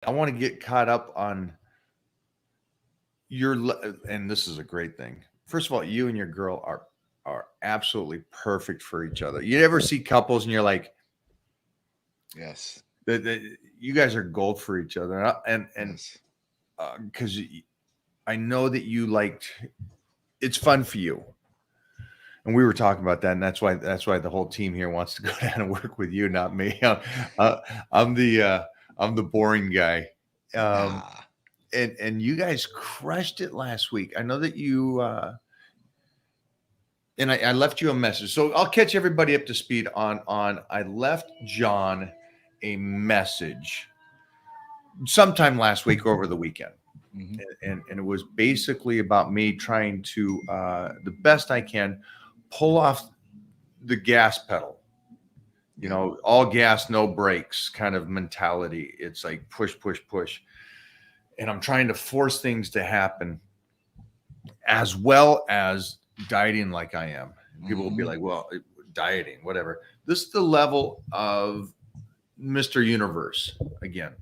I want to get caught up on your, and this is a great thing. First of all, you and your girl are absolutely perfect for each other. You ever see couples and you're like, Yes. you guys are gold for each other, and Yes. because I know that you liked. It's fun for you, and we were talking about that, and that's why the whole team here wants to go down and work with you, not me. Uh, I'm the I'm the boring guy. Um, Nah. and you guys crushed it last week. I know that you and I left you a message, so I'll catch everybody up to speed on. I left John a message sometime last week or over the weekend, Hmm. and it was basically about me trying to the best I can pull off the gas pedal. You Yep. know, all gas, no brakes kind of mentality. It's like push, push, push, and I'm trying to force things to happen as well as dieting like I am. People will be Hmm. like, well, dieting, whatever. This is the level of Mr. Universe again.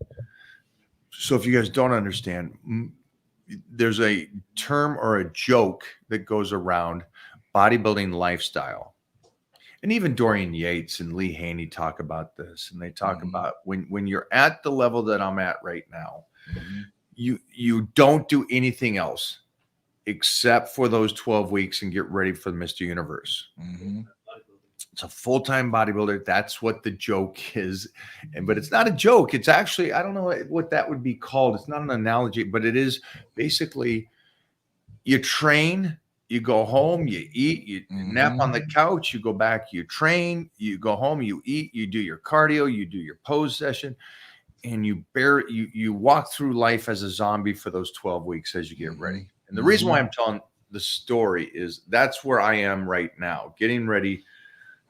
So if you guys don't understand, there's a term or a joke that goes around bodybuilding lifestyle. And even Dorian Yates and Lee Haney talk about this. And they talk Hmm. about when you're at the level that I'm at right now, Hmm. you don't do anything else except for those 12 weeks and get ready for the Mr. Universe. Hmm. It's a full-time bodybuilder. That's what the joke is. And but it's not a joke. It's actually, I don't know what that would be called. It's not an analogy, but it is basically you train, you go home, you eat, you nap Hmm. on the couch, you go back, you train, you go home, you eat, you do your cardio, you do your pose session, and you walk through life as a zombie for those 12 weeks as you get ready. Hmm. And the reason why Hmm. I'm telling the story is that's where I am right now, getting ready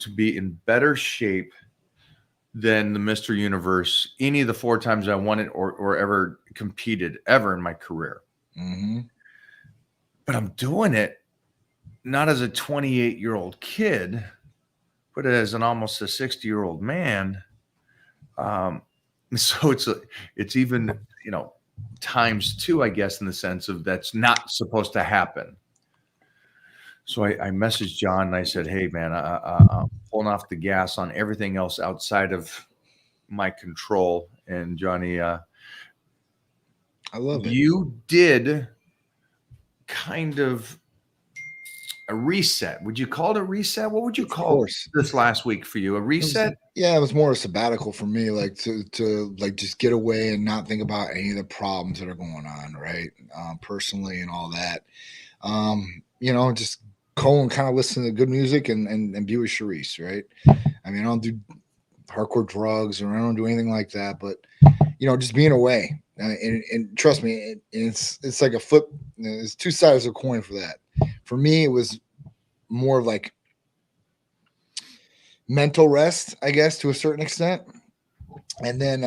to be in better shape than the Mr. Universe any of the four times I won it or ever competed ever in my career. Hmm. But I'm doing it not as a 28-year-old kid, but as an almost a 60-year-old man. Um, so it's even, you know, times two, I guess, in the sense of that's not supposed to happen. So I messaged John and I said, "Hey, man, I'm pulling off the gas on everything else outside of my control." And Johnny, I love it. you did kind of a reset. Would you call it a reset? What would you Of call course. this last week for you? A It was, reset? yeah, it was more a sabbatical for me, like to like just get away and not think about any of the problems that are going on, right? Personally and all that. Just go and kind of listen to good music and be with Sharice, right? I mean, I don't do hardcore drugs or I don't do anything like that, but just being away. And trust me, it's like a flip. There's two sides of a coin for that. For me, it was more of like mental rest, I guess, to a certain extent. And then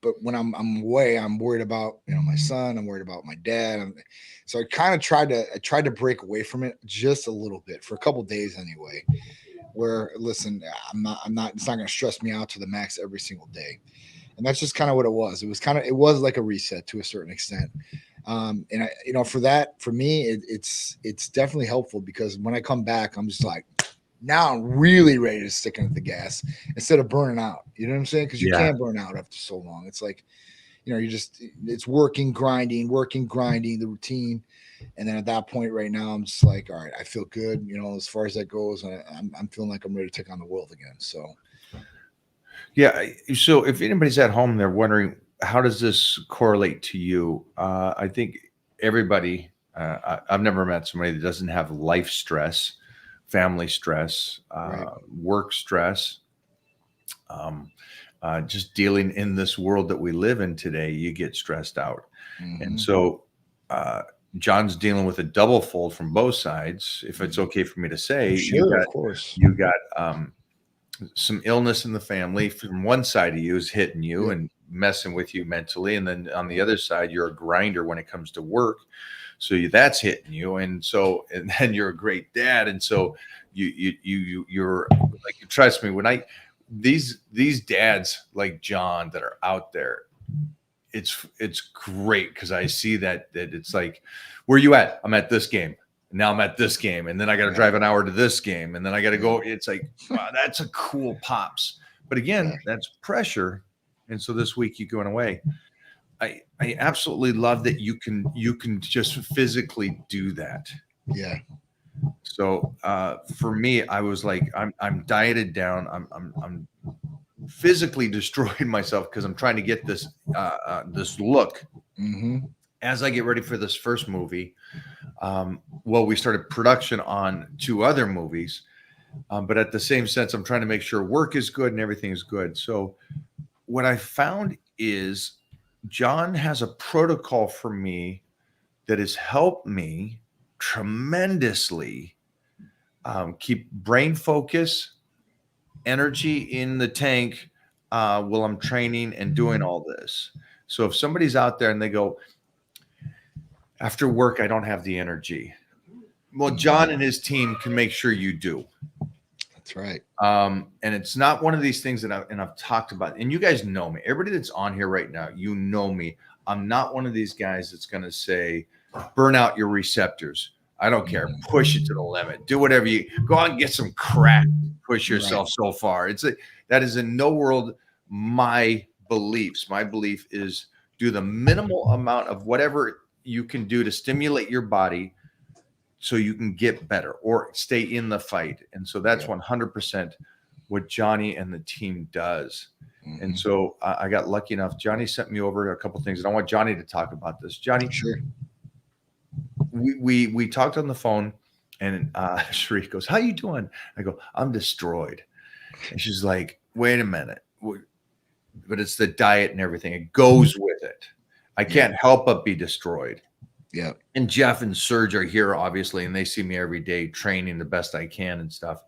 but when I'm away, I'm worried about my son, I'm worried about my dad. So I tried to break away from it just a little bit for a couple days anyway, where listen, I'm not it's not going to stress me out to the max every single day. And that's just kind of what it was like a reset to a certain extent. And for me, it's definitely helpful because when I come back, I'm just like, now I'm really ready to stick into the gas instead of burning out. You know what I'm saying? Because you Yeah. can't burn out after so long. It's like, it's working, grinding the routine. And then at that point right now, I'm just like, all right, I feel good, as far as that goes. I'm feeling like I'm ready to take on the world again. So, Yeah. So if anybody's at home, they're wondering, how does this correlate to you? I think everybody, I've never met somebody that doesn't have life stress, family stress, right. work stress, um, just dealing in this world that we live in today, you get stressed out. And Mm-hmm. so, uh, John's dealing with a double fold from both sides. If it's Mm-hmm. okay for me to For say, sure, of course. you got some illness in the family from one side of you is hitting you Yep. and messing with you mentally, and then on the other side you're a grinder when it comes to work, so that's hitting you, and so and then you're a great dad, and so you're like, trust me when I these dads like John that are out there, it's great because I see that it's like, where you at? I'm at this game. Now I'm at this game, and then I got to Yeah. drive an hour to this game, and then I got to Yeah. go. It's like, wow, that's a cool pops. But again, Yeah. that's pressure. And so this week you going away. I absolutely love that you can just physically do that. Yeah. So for me, I was like, I'm dieted down. I'm physically destroying myself because I'm trying to get this this look Mm-hmm. as I get ready for this first movie. Well, we started production on 2 other movies, but at the same sense, I'm trying to make sure work is good and everything is good. So what I found is John has a protocol for me that has helped me tremendously keep brain focus, energy in the tank while I'm training and doing all this. So if somebody's out there and they go, after work, I don't have the energy. Well, John and his team can make sure you do. That's right. And it's not one of these things that I've talked about. And you guys know me. Everybody that's on here right now, you know me. I'm not one of these guys that's going to say, burn out your receptors. I don't care. Push it to the limit. Do whatever you go out and get some crack. Push yourself so far. That is in no world my beliefs. My belief is do the minimal amount of whatever you can do to stimulate your body so you can get better or stay in the fight. And so that's 100% what Johnny and the team does. Mm-hmm. And so I got lucky enough. Johnny sent me over a couple of things, and I want Johnny to talk about this. Johnny, Sure. We talked on the phone, and Sheree goes, "How you doing?" I go, "I'm destroyed." And she's like, "Wait a minute." But it's the diet and everything. It goes with it. I can't help but be destroyed. Yeah. And Jeff and Serge are here, obviously, and they see me every day training the best I can and stuff.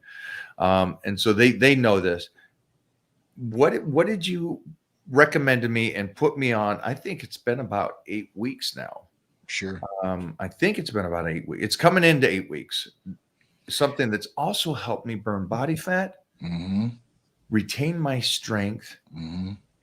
And so they know this. What did you recommend to me and put me on? I think it's been about 8 weeks now. Sure. I think it's been about 8 weeks. It's coming into 8 weeks. Something that's also helped me burn body fat, retain my strength,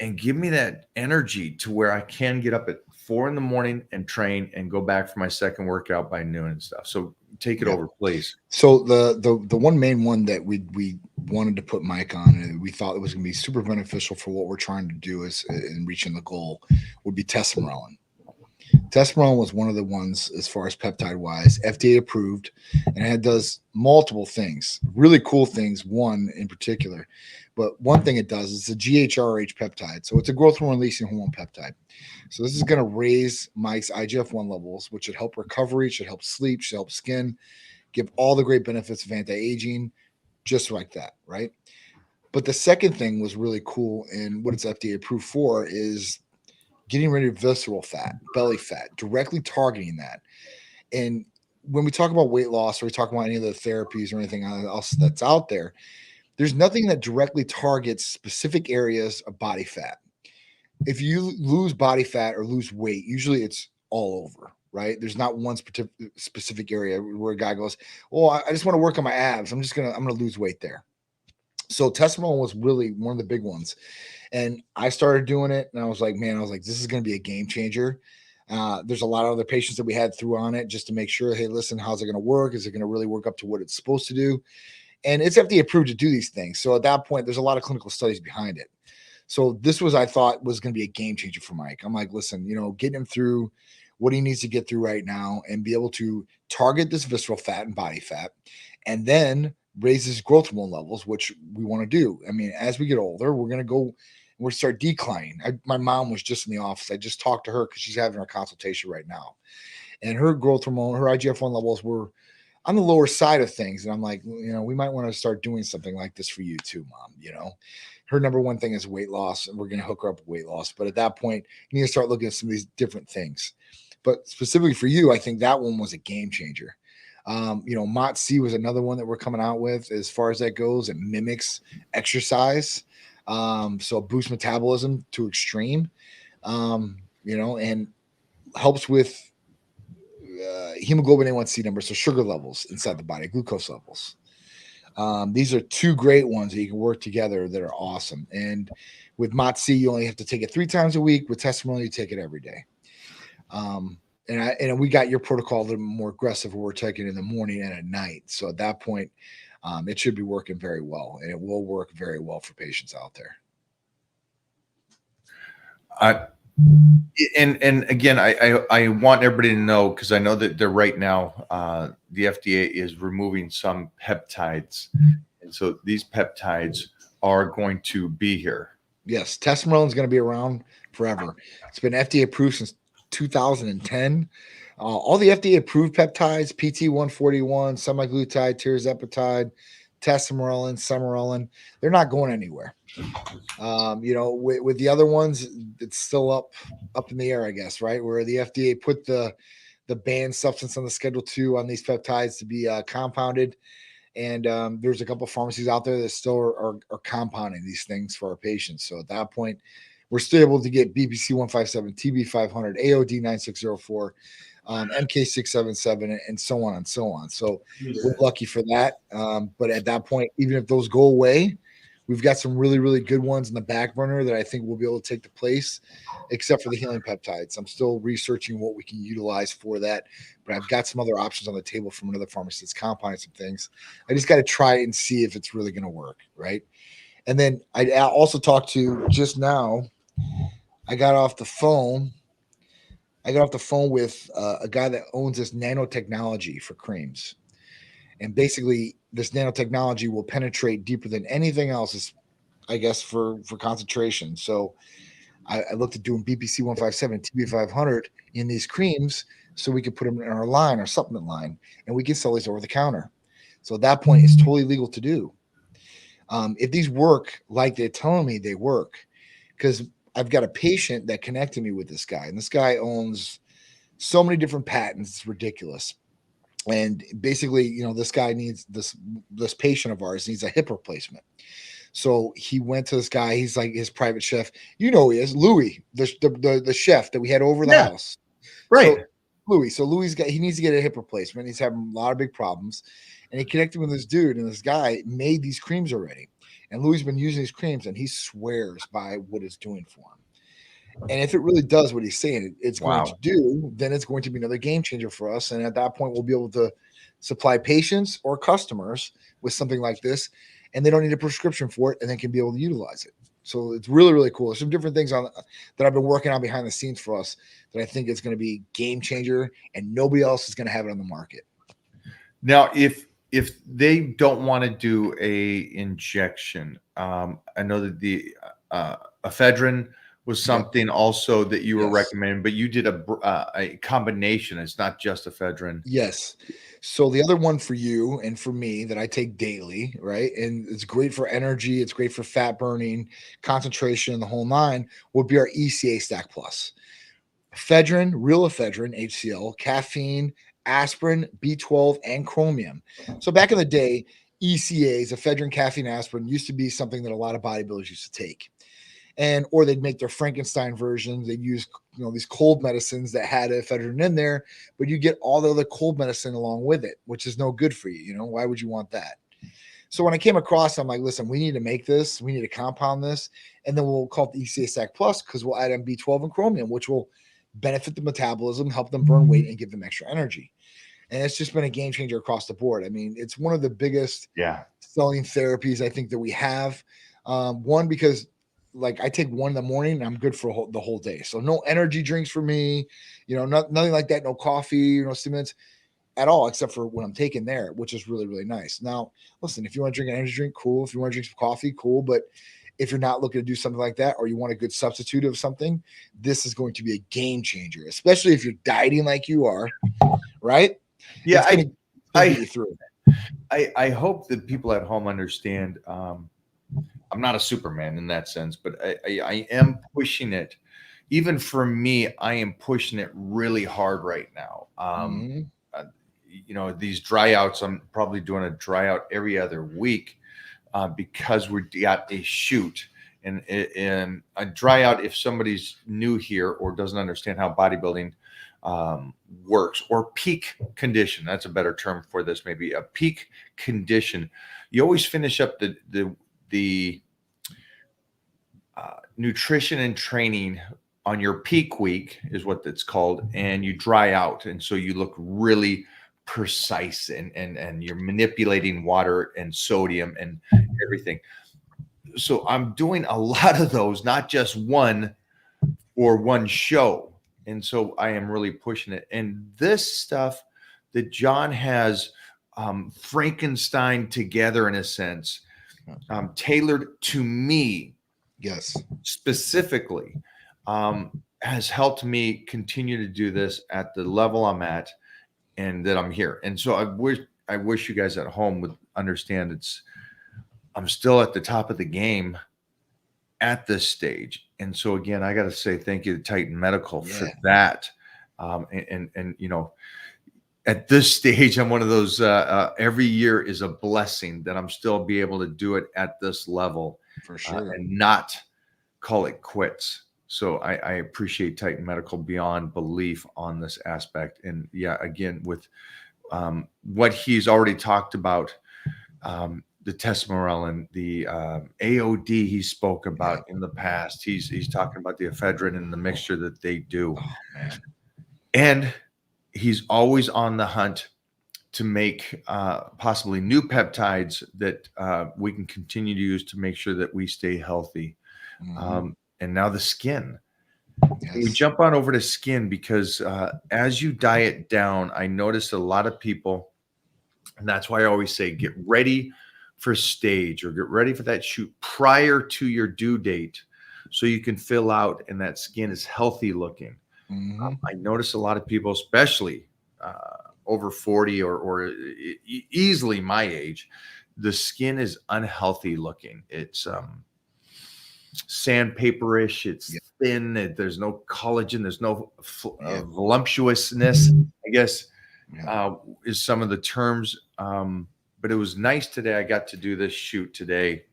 and give me that energy to where I can get up at 4 a.m. and train and go back for my second workout by noon and stuff. So take it over, please. So the one main one that we wanted to put Mike on, and we thought it was going to be super beneficial for what we're trying to do is in reaching the goal, would be testosterone. Testosterone was one of the ones, as far as peptide wise, FDA approved, and it does multiple things, really cool things. One in particular, but one thing it does is a GHRH peptide. So it's a growth hormone releasing hormone peptide. So this is going to raise Mike's IGF-1 levels, which should help recovery, should help sleep, should help skin, give all the great benefits of anti-aging, just like that, right? But the second thing was really cool, and what it's FDA approved for is getting rid of visceral fat, belly fat, directly targeting that. And when we talk about weight loss or we talk about any of the therapies or anything else that's out there, there's nothing that directly targets specific areas of body fat. If you lose body fat or lose weight, usually it's all over, right? There's not one specific area where a guy goes, "Oh, I just want to work on my abs. I'm gonna lose weight there." So testosterone was really one of the big ones. And I started doing it, and I was like, this is going to be a game changer. There's a lot of other patients that we had through on it just to make sure, hey, listen, how's it going to work? Is it going to really work up to what it's supposed to do? And it's FDA approved to do these things. So at that point, there's a lot of clinical studies behind it. So this was, I thought, was going to be a game changer for Mike. I'm like, listen, getting him through what he needs to get through right now and be able to target this visceral fat and body fat, and then raise his growth hormone levels, which we want to do. I mean, as we get older, we're going to go, we're start declining. My mom was just in the office. I just talked to her because she's having her consultation right now. And her growth hormone, her IGF-1 levels were on the lower side of things. And I'm like, we might want to start doing something like this for you too, Mom. Her number one thing is weight loss, and we're going to hook her up with weight loss. But at that point, you need to start looking at some of these different things. But specifically for you, I think that one was a game changer. MOTS-c was another one that we're coming out with as far as that goes. It mimics exercise. So boost metabolism to extreme, and helps with hemoglobin A1C numbers, so sugar levels inside the body, glucose levels. These are two great ones that you can work together that are awesome. And with Motzi, you only have to take it 3 times a week. With Testimonial, you take it every day. And we got your protocol a little more aggressive where we're taking it in the morning and at night. So at that point, it should be working very well, and it will work very well for patients out there. And again, I want everybody to know, because I know that they're right now, the FDA is removing some peptides, and so these peptides are going to be here. Yes, Tesamorelin is going to be around forever. It's been FDA approved since 2010. All the FDA approved peptides, PT141, semaglutide, tirzepatide, tesamorelin, sermorelin, they're not going anywhere. With the other ones, it's still up in the air, I guess, right? Where the FDA put the banned substance on the Schedule 2 on these peptides to be compounded. And there's a couple of pharmacies out there that still are compounding these things for our patients. So at that point, we're still able to get BPC 157, TB 500, AOD 9604, MK 677, and so on and so on. So we're lucky for that. But at that point, even if those go away, we've got some really, really good ones in the back burner that I think we'll be able to take the place, except for the healing peptides. I'm still researching what we can utilize for that, but I've got some other options on the table from another pharmacy that's compounding some things. I just got to try it and see if it's really going to work, right? And then I also talked to just now. I got off the phone with a guy that owns this nanotechnology for creams. And basically, this nanotechnology will penetrate deeper than anything else, I guess, for concentration. So I looked at doing BPC 157, TB 500 in these creams so we could put them in our line, our supplement line, and we can sell these over the counter. So at that point, it's totally legal to do. If these work like they're telling me they work, because I've got a patient that connected me with this guy, and this guy owns so many different patents. It's ridiculous. And basically, this guy needs this patient of ours needs a hip replacement. So he went to this guy. He's like his private chef. You know, he is Louis, the chef that we had over the house. Right. So Louis he needs to get a hip replacement. He's having a lot of big problems. And he connected with this dude, and this guy made these creams already. And Louis has been using these creams, and he swears by what it's doing for him. And if it really does what he's saying it's going to do, then it's going to be another game changer for us. And at that point, we'll be able to supply patients or customers with something like this, and they don't need a prescription for it, and they can be able to utilize it. So it's really, really cool. There's some different things that I've been working on behind the scenes for us that I think is going to be game changer, and nobody else is going to have it on the market. Now, if they don't want to do a injection, I know that the ephedrine was something also that you were recommending, but you did a combination. It's not just ephedrine. Yes. So the other one for you and for me that I take daily, right? And it's great for energy. It's great for fat burning, concentration, and the whole nine would be our ECA Stack Plus. Ephedrine, real ephedrine, HCl, caffeine, aspirin, B12, and chromium. So back in the day, ECAs, ephedrine, caffeine, aspirin used to be something that a lot of bodybuilders used to take. Or they'd make their Frankenstein versions. They'd use, these cold medicines that had ephedrine in there, but you get all the other cold medicine along with it, which is no good for you. Why would you want that? So when I came across, I'm like, listen, we need to make this. We need to compound this, and then we'll call it the ECA Stack Plus because we'll add in B12 and chromium, which will benefit the metabolism, help them burn weight, and give them extra energy. And it's just been a game changer across the board. I mean, it's one of the biggest selling therapies I think that we have. One, because I take one in the morning and I'm good for the whole day. So no energy drinks for me, nothing like that. No coffee, no stimulants at all, except for when I'm taking there, which is really, really nice. Now, listen, if you want to drink an energy drink, cool. If you want to drink some coffee, cool. But if you're not looking to do something like that, or you want a good substitute of something, this is going to be a game changer, especially if you're dieting like you are, right? Yeah. I hope that people at home understand, I'm not a Superman in that sense, but I am pushing it. Even for me, I am pushing it really hard right now. These dry outs, I'm probably doing a dry out every other week because we got a shoot. And a dry out, if somebody's new here or doesn't understand how bodybuilding works, or peak condition, that's a better term for this, maybe a peak condition. You always finish up the nutrition and training on your peak week, is what it's called, and you dry out, and so you look really precise, and you're manipulating water and sodium and everything. So I'm doing a lot of those, not just one or one show. And so I am really pushing it. And this stuff that John has Frankenstein together, in a sense, tailored to me, Yes, specifically, has helped me continue to do this at the level I'm at, and that I'm here. And so I wish you guys at home would understand I'm still at the top of the game at this stage. And so again, I got to say thank you to Titan Medical for that. And you know, at this stage, I'm one of those, every year is a blessing that I'm still be able to do it at this level, for sure. and not call it quits. So I appreciate Titan Medical beyond belief on this aspect. And yeah, again, with what he's already talked about, the testosterone, the AOD he spoke about in the past. He's talking about the ephedrine and the mixture that they do. Oh, man. And he's always on the hunt to make possibly new peptides that we can continue to use to make sure that we stay healthy. And now the skin. Yes. We jump on over to skin because as you diet down, I noticed a lot of people, and that's why I always say get ready for stage, or get ready for that shoot prior to your due date, so you can fill out and that skin is healthy looking. I notice a lot of people, especially over 40 or easily my age, the skin is unhealthy looking. It's sandpaperish, it's thin, there's no collagen, there's no voluptuousness, I guess, is some of the terms. But it was nice today. I got to do this shoot today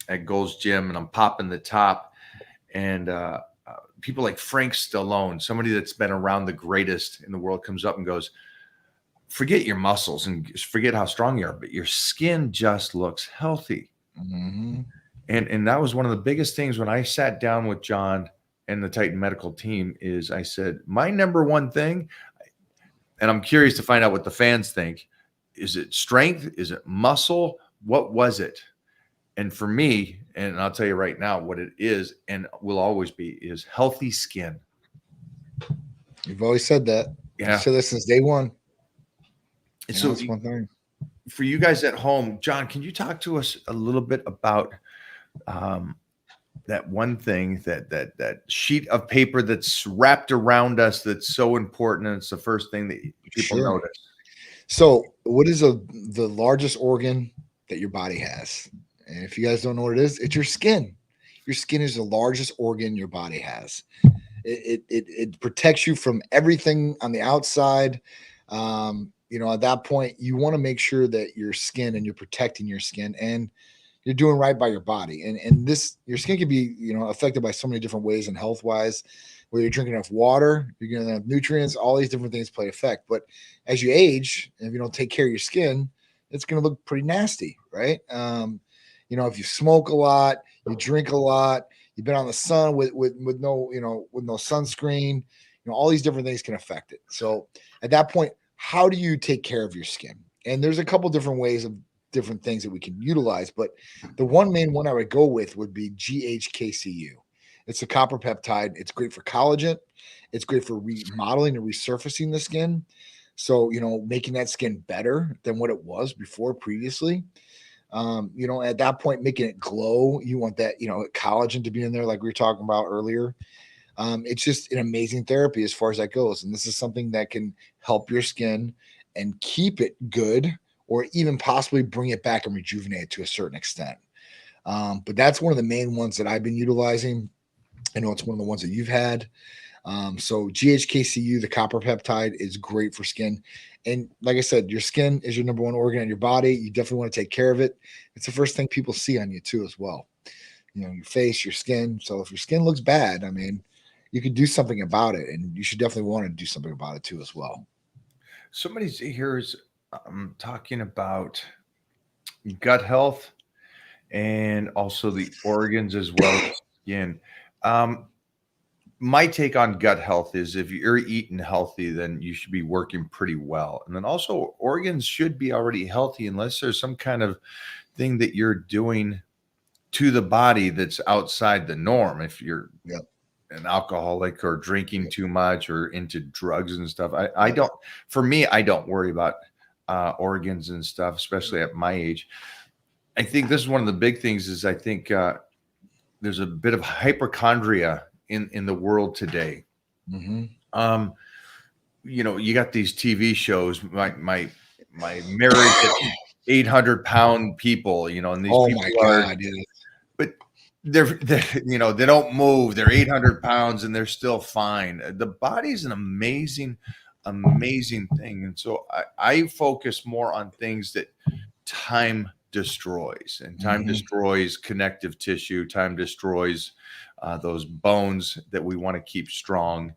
at Gold's Gym, and I'm popping the top, and people like Frank Stallone, somebody that's been around the greatest in the world, comes up and goes, forget your muscles and forget how strong you are, but your skin just looks healthy. And that was one of the biggest things when I sat down with John and the Titan Medical team, is I said, my number one thing, and I'm curious to find out what the fans think, is it strength? Is it muscle? What was it? And for me, and I'll tell you right now what it is and will always be, is healthy skin. You've always said that. Yeah. I've said this since day one. And so that's one thing. For you guys at home, John, can you talk to us a little bit about that one thing, that sheet of paper that's wrapped around us that's so important, and it's the first thing that people notice? So what is the largest organ that your body has? And if you guys don't know what it is, it's your skin. Your skin is the largest organ your body has. It protects you from everything on the outside. You know, at that point, you want to make sure that your skin, and you're protecting your skin, and you're doing right by your body. And this, your skin can be, you know, affected by so many different ways, and health wise, whether you're drinking enough water, you're going to have nutrients, all these different things play effect. But as you age, and if you don't take care of your skin, it's going to look pretty nasty, right? You know, if you smoke a lot, you drink a lot, you've been on the sun with no, you know, with no sunscreen, you know, all these different things can affect it. So at that point, how do you take care of your skin? And there's a couple different ways of different things that we can utilize, but the one main one I would go with would be GHKCU. It's a copper peptide. It's great for collagen. It's great for remodeling and resurfacing the skin. So, you know, making that skin better than what it was before previously. You know, at that point, making it glow, you want that, you know, collagen to be in there, like we were talking about earlier. It's just an amazing therapy as far as that goes. And this is something that can help your skin and keep it good, or even possibly bring it back and rejuvenate it to a certain extent. But that's one of the main ones that I've been utilizing. I know it's one of the ones that you've had. So GHKCU, the copper peptide, is great for skin. And like I said, your skin is your number one organ in your body. You definitely want to take care of it. It's the first thing people see on you too, as well. your face, your skin. So if your skin looks bad, I mean, you could do something about it, and you should definitely want to do something about it too as well. Somebody here's talking about gut health and also the organs as well as skin. Um, my take on gut health is if you're eating healthy, then you should be working pretty well. And then also organs should be already healthy unless there's some kind of thing that you're doing to the body that's outside the norm. If you're Yep. an alcoholic or drinking too much or into drugs and stuff, I Yep. don't, for me, I don't worry about organs and stuff, especially at my age. I think this is one of the big things is I think there's a bit of hypochondria in the world today. Mm-hmm. You got these TV shows, my marriage at 800-pound people, and these Oh people my are, God, yeah. but they're they don't move. They're 800 pounds and they're still fine. The body's an amazing thing. And so I focus more on things that time destroys, and time Mhm. destroys connective tissue. Time destroys those bones that we want to keep strong.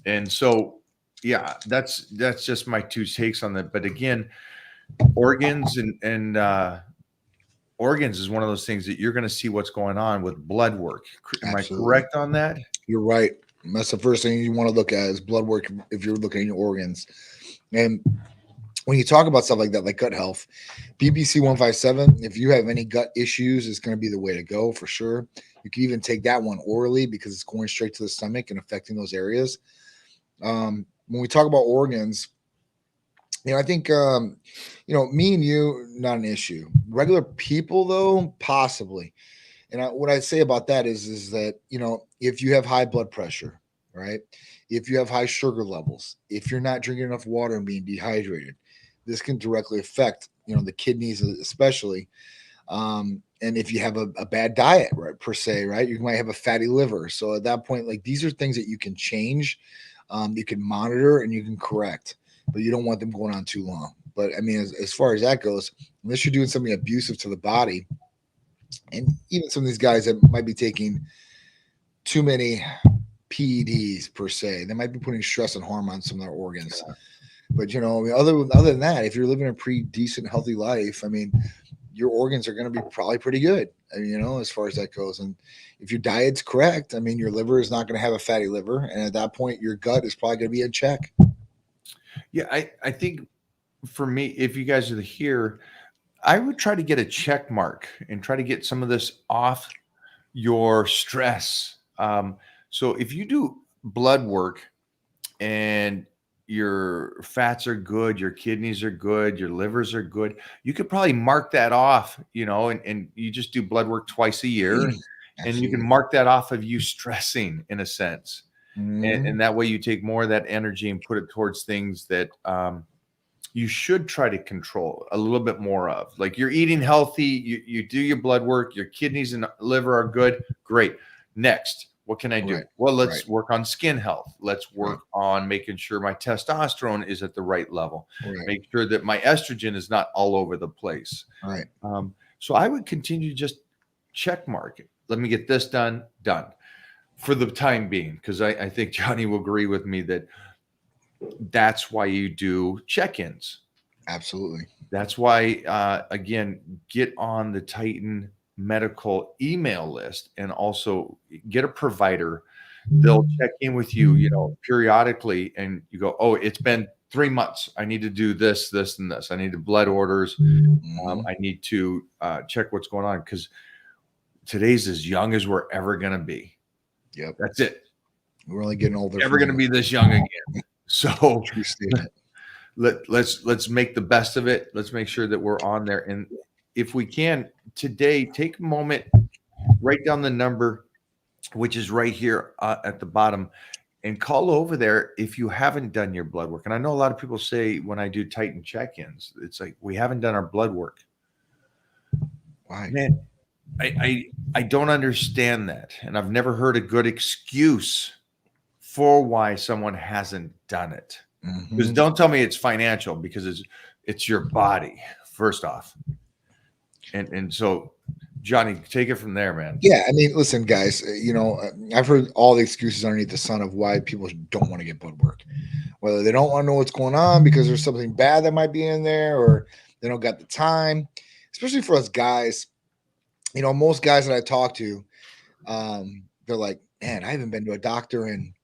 And so, yeah, that's just my two takes on that. But again, organs and organs is one of those things that you're going to see what's going on with blood work. Am I Absolutely. correct on that? You're right. That's the first thing you want to look at is blood work if you're looking at your organs. And when you talk about stuff like that, like gut health, BBC 157, if you have any gut issues, it's going to be the way to go for sure. You can even take that one orally because it's going straight to the stomach and affecting those areas. When we talk about organs, I think, me and you, not an issue. Regular people, though, possibly. And what I'd say about that is that, if you have high blood pressure, right? If you have high sugar levels, if you're not drinking enough water and being dehydrated, this can directly affect, the kidneys especially. And if you have a bad diet, right, per se, right, you might have a fatty liver. So at that point, like these are things that you can change, you can monitor and you can correct, but you don't want them going on too long. But I mean, as far as that goes, unless you're doing something abusive to the body, and even some of these guys that might be taking too many PEDs per se, they might be putting stress and harm on some of their organs. But I mean, other than that, if you're living a pretty decent, healthy life, I mean, your organs are going to be probably pretty good. I mean, as far as that goes, and if your diet's correct, I mean, your liver is not going to have a fatty liver, and at that point, your gut is probably going to be in check. Yeah, I think for me, if you guys are here, I would try to get a check mark and try to get some of this off your stress. So if you do blood work and your fats are good, your kidneys are good, your livers are good, you could probably mark that off, and you just do blood work twice a year, and you can mark that off of you stressing in a sense. And that way you take more of that energy and put it towards things that you should try to control a little bit more of. Like you're eating healthy, you do your blood work, your kidneys and liver are good. Great. Next, what can I do? Right. Well, let's work on skin health. Let's work on making sure my testosterone is at the right level. Right. Make sure that my estrogen is not all over the place. Right. So I would continue to just check mark it. Let me get this done for the time being, because I think Johnny will agree with me that that's why you do check-ins. Absolutely. That's why, again, get on the Titan Medical email list and also get a provider. They'll check in with you, periodically, and you go, oh, it's been 3 months. I need to do this, this, and this. I need the blood orders. I need to check what's going on, because today's as young as we're ever going to be. Yep. That's it. We're only getting older. Never going to be this young again. So True statement. let's make the best of it. Let's make sure that we're on there. And if we can today, take a moment, write down the number, which is right here at the bottom, and call over there if you haven't done your blood work. And I know a lot of people say when I do Titan check-ins, it's like, we haven't done our blood work. Why? Man, I don't understand that. And I've never heard a good excuse for why someone hasn't done it. Because don't tell me it's financial, because it's your body, first off. And so Johnny, take it from there, man. Yeah, I mean, listen, guys. I've heard all the excuses underneath the sun of why people don't want to get blood work. Whether they don't want to know what's going on because there's something bad that might be in there, or they don't got the time. Especially for us guys, most guys that I talk to, they're like, "Man, I haven't been to a doctor in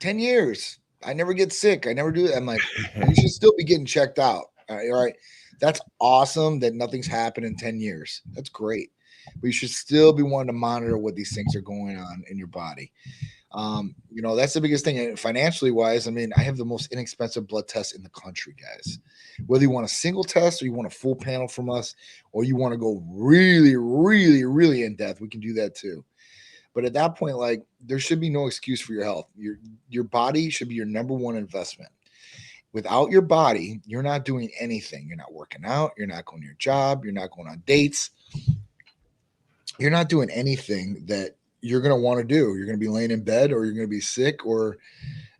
10 years. I never get sick. I never do it." I'm like, "You should still be getting checked out." All right. That's awesome that nothing's happened in 10 years. That's great. But you should still be wanting to monitor what these things are going on in your body. That's the biggest thing. And financially wise, I mean, I have the most inexpensive blood test in the country, guys. Whether you want a single test or you want a full panel from us, or you want to go really, really, really in depth, we can do that too. But at that point, like, there should be no excuse for your health. Your body should be your number one investment. Without your body, you're not doing anything. You're not working out. You're not going to your job. You're not going on dates. You're not doing anything that you're going to want to do. You're going to be laying in bed, or you're going to be sick, or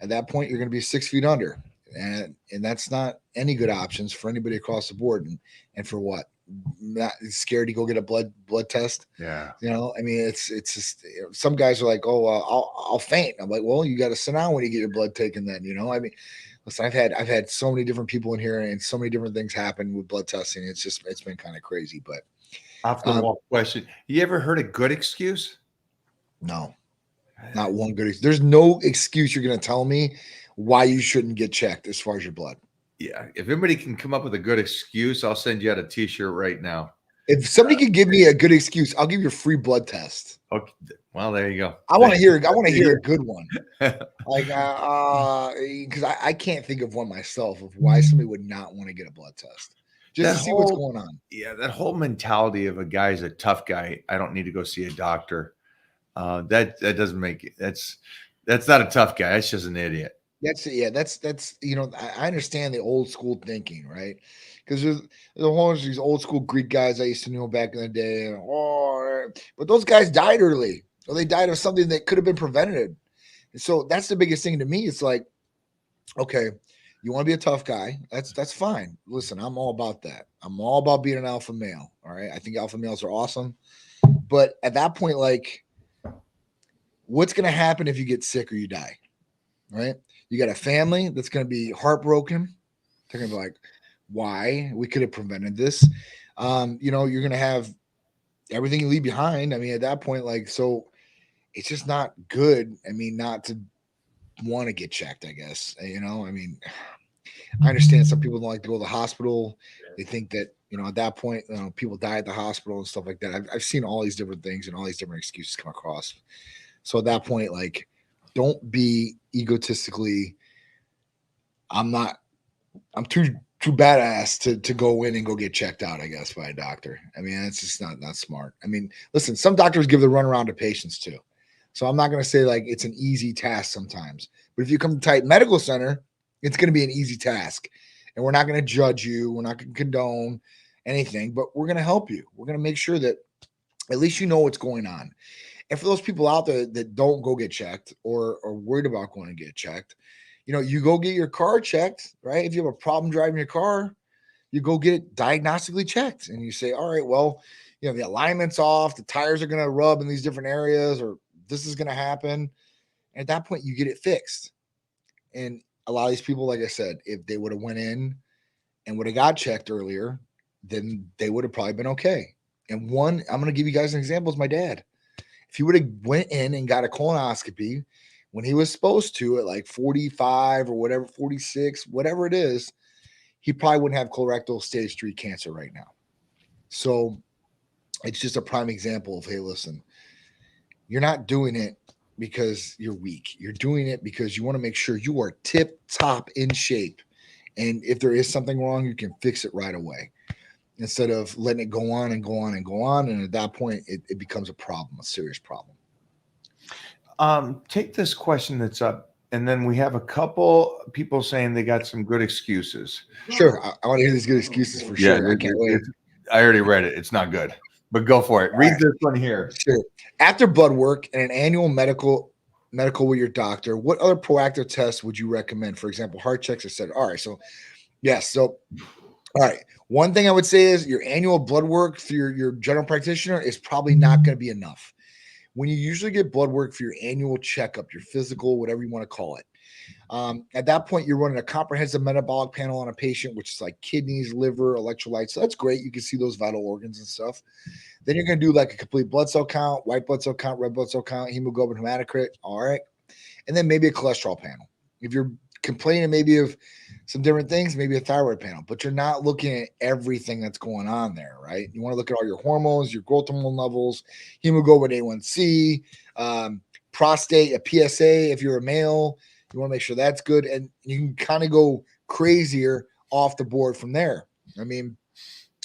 at that point, you're going to be 6 feet under. And that's not any good options for anybody across the board. And for what? Not scared to go get a blood test. Yeah. I mean, it's just, some guys are like, "Oh, I'll faint." I'm like, "Well, you got to sit down when you get your blood taken then." I mean, listen, I've had so many different people in here and so many different things happen with blood testing. It's been kind of crazy, but Off the wall question. You ever heard a good excuse? no, not one good. There's no excuse you're going to tell me why you shouldn't get checked as far as your blood. Yeah. If anybody can come up with a good excuse, I'll send you out a t-shirt right now. If somebody could give me a good excuse, I'll give you a free blood test. Okay. Well, there you go. I want to hear a good one. Like, because I can't think of one myself of why somebody would not want to get a blood test. Just to see what's going on. Yeah, that whole mentality of a guy's a tough guy. I don't need to go see a doctor. That doesn't make it. That's not a tough guy. That's just an idiot. That's I understand the old school thinking, right? Because there's a whole bunch of these old school Greek guys I used to know back in the day, but those guys died early, or they died of something that could have been prevented. And so that's the biggest thing to me. It's like, okay, you want to be a tough guy? That's fine. Listen, I'm all about that. I'm all about being an alpha male. All right, I think alpha males are awesome, but at that point, like, what's going to happen if you get sick or you die? Right? You got a family that's going to be heartbroken. They're going to be like, why? We could have prevented this. You're going to have everything you leave behind. I mean, at that point, like, so it's just not good. I mean, not to want to get checked, I guess. I mean, I understand some people don't like to go to the hospital. They think that, at that point, people die at the hospital and stuff like that. I've seen all these different things and all these different excuses come across. So at that point, like, don't be egotistically, I'm too badass to go in and go get checked out, I guess, by a doctor. I mean, that's just not smart. I mean, listen, some doctors give the runaround to patients too. So I'm not going to say like it's an easy task sometimes, but if you come to Titan Medical Center, it's going to be an easy task, and we're not going to judge you. We're not going to condone anything, but we're going to help you. We're going to make sure that at least you know what's going on. And for those people out there that don't go get checked or are worried about going to get checked, you go get your car checked, right? If you have a problem driving your car, you go get it diagnostically checked. And you say, all right, well, the alignment's off, the tires are going to rub in these different areas, or this is going to happen. And at that point, you get it fixed. And a lot of these people, like I said, if they would have went in and would have got checked earlier, then they would have probably been okay. And one, I'm going to give you guys an example, is my dad. If he would have went in and got a colonoscopy when he was supposed to at like 45 or whatever, 46, whatever it is, he probably wouldn't have colorectal stage 3 cancer right now. So it's just a prime example of, hey, listen, you're not doing it because you're weak. You're doing it because you want to make sure you are tip top in shape. And if there is something wrong, you can fix it right away, instead of letting it go on and go on and go on. And at that point, it becomes a problem, a serious problem. Take this question that's up, and then we have a couple people saying they got some good excuses. Sure. I want to hear these good excuses for sure. I can't wait. I already read it. It's not good, but go for it. Read this one here. Sure. After blood work and an annual medical with your doctor, what other proactive tests would you recommend? For example, heart checks, etc. All right. So, yes. So All right. One thing I would say is your annual blood work for your general practitioner is probably not going to be enough. When you usually get blood work for your annual checkup, your physical, whatever you want to call it, at that point, you're running a comprehensive metabolic panel on a patient, which is like kidneys, liver, electrolytes. So that's great. You can see those vital organs and stuff. Then you're going to do like a complete blood cell count, white blood cell count, red blood cell count, hemoglobin, hematocrit. All right. And then maybe a cholesterol panel. If you're complaining maybe of some different things, maybe a thyroid panel, but you're not looking at everything that's going on there, right? You want to look at all your hormones, your growth hormone levels, hemoglobin A1C, prostate, a PSA if you're a male. You want to make sure that's good. And you can kind of go crazier off the board from there. I mean,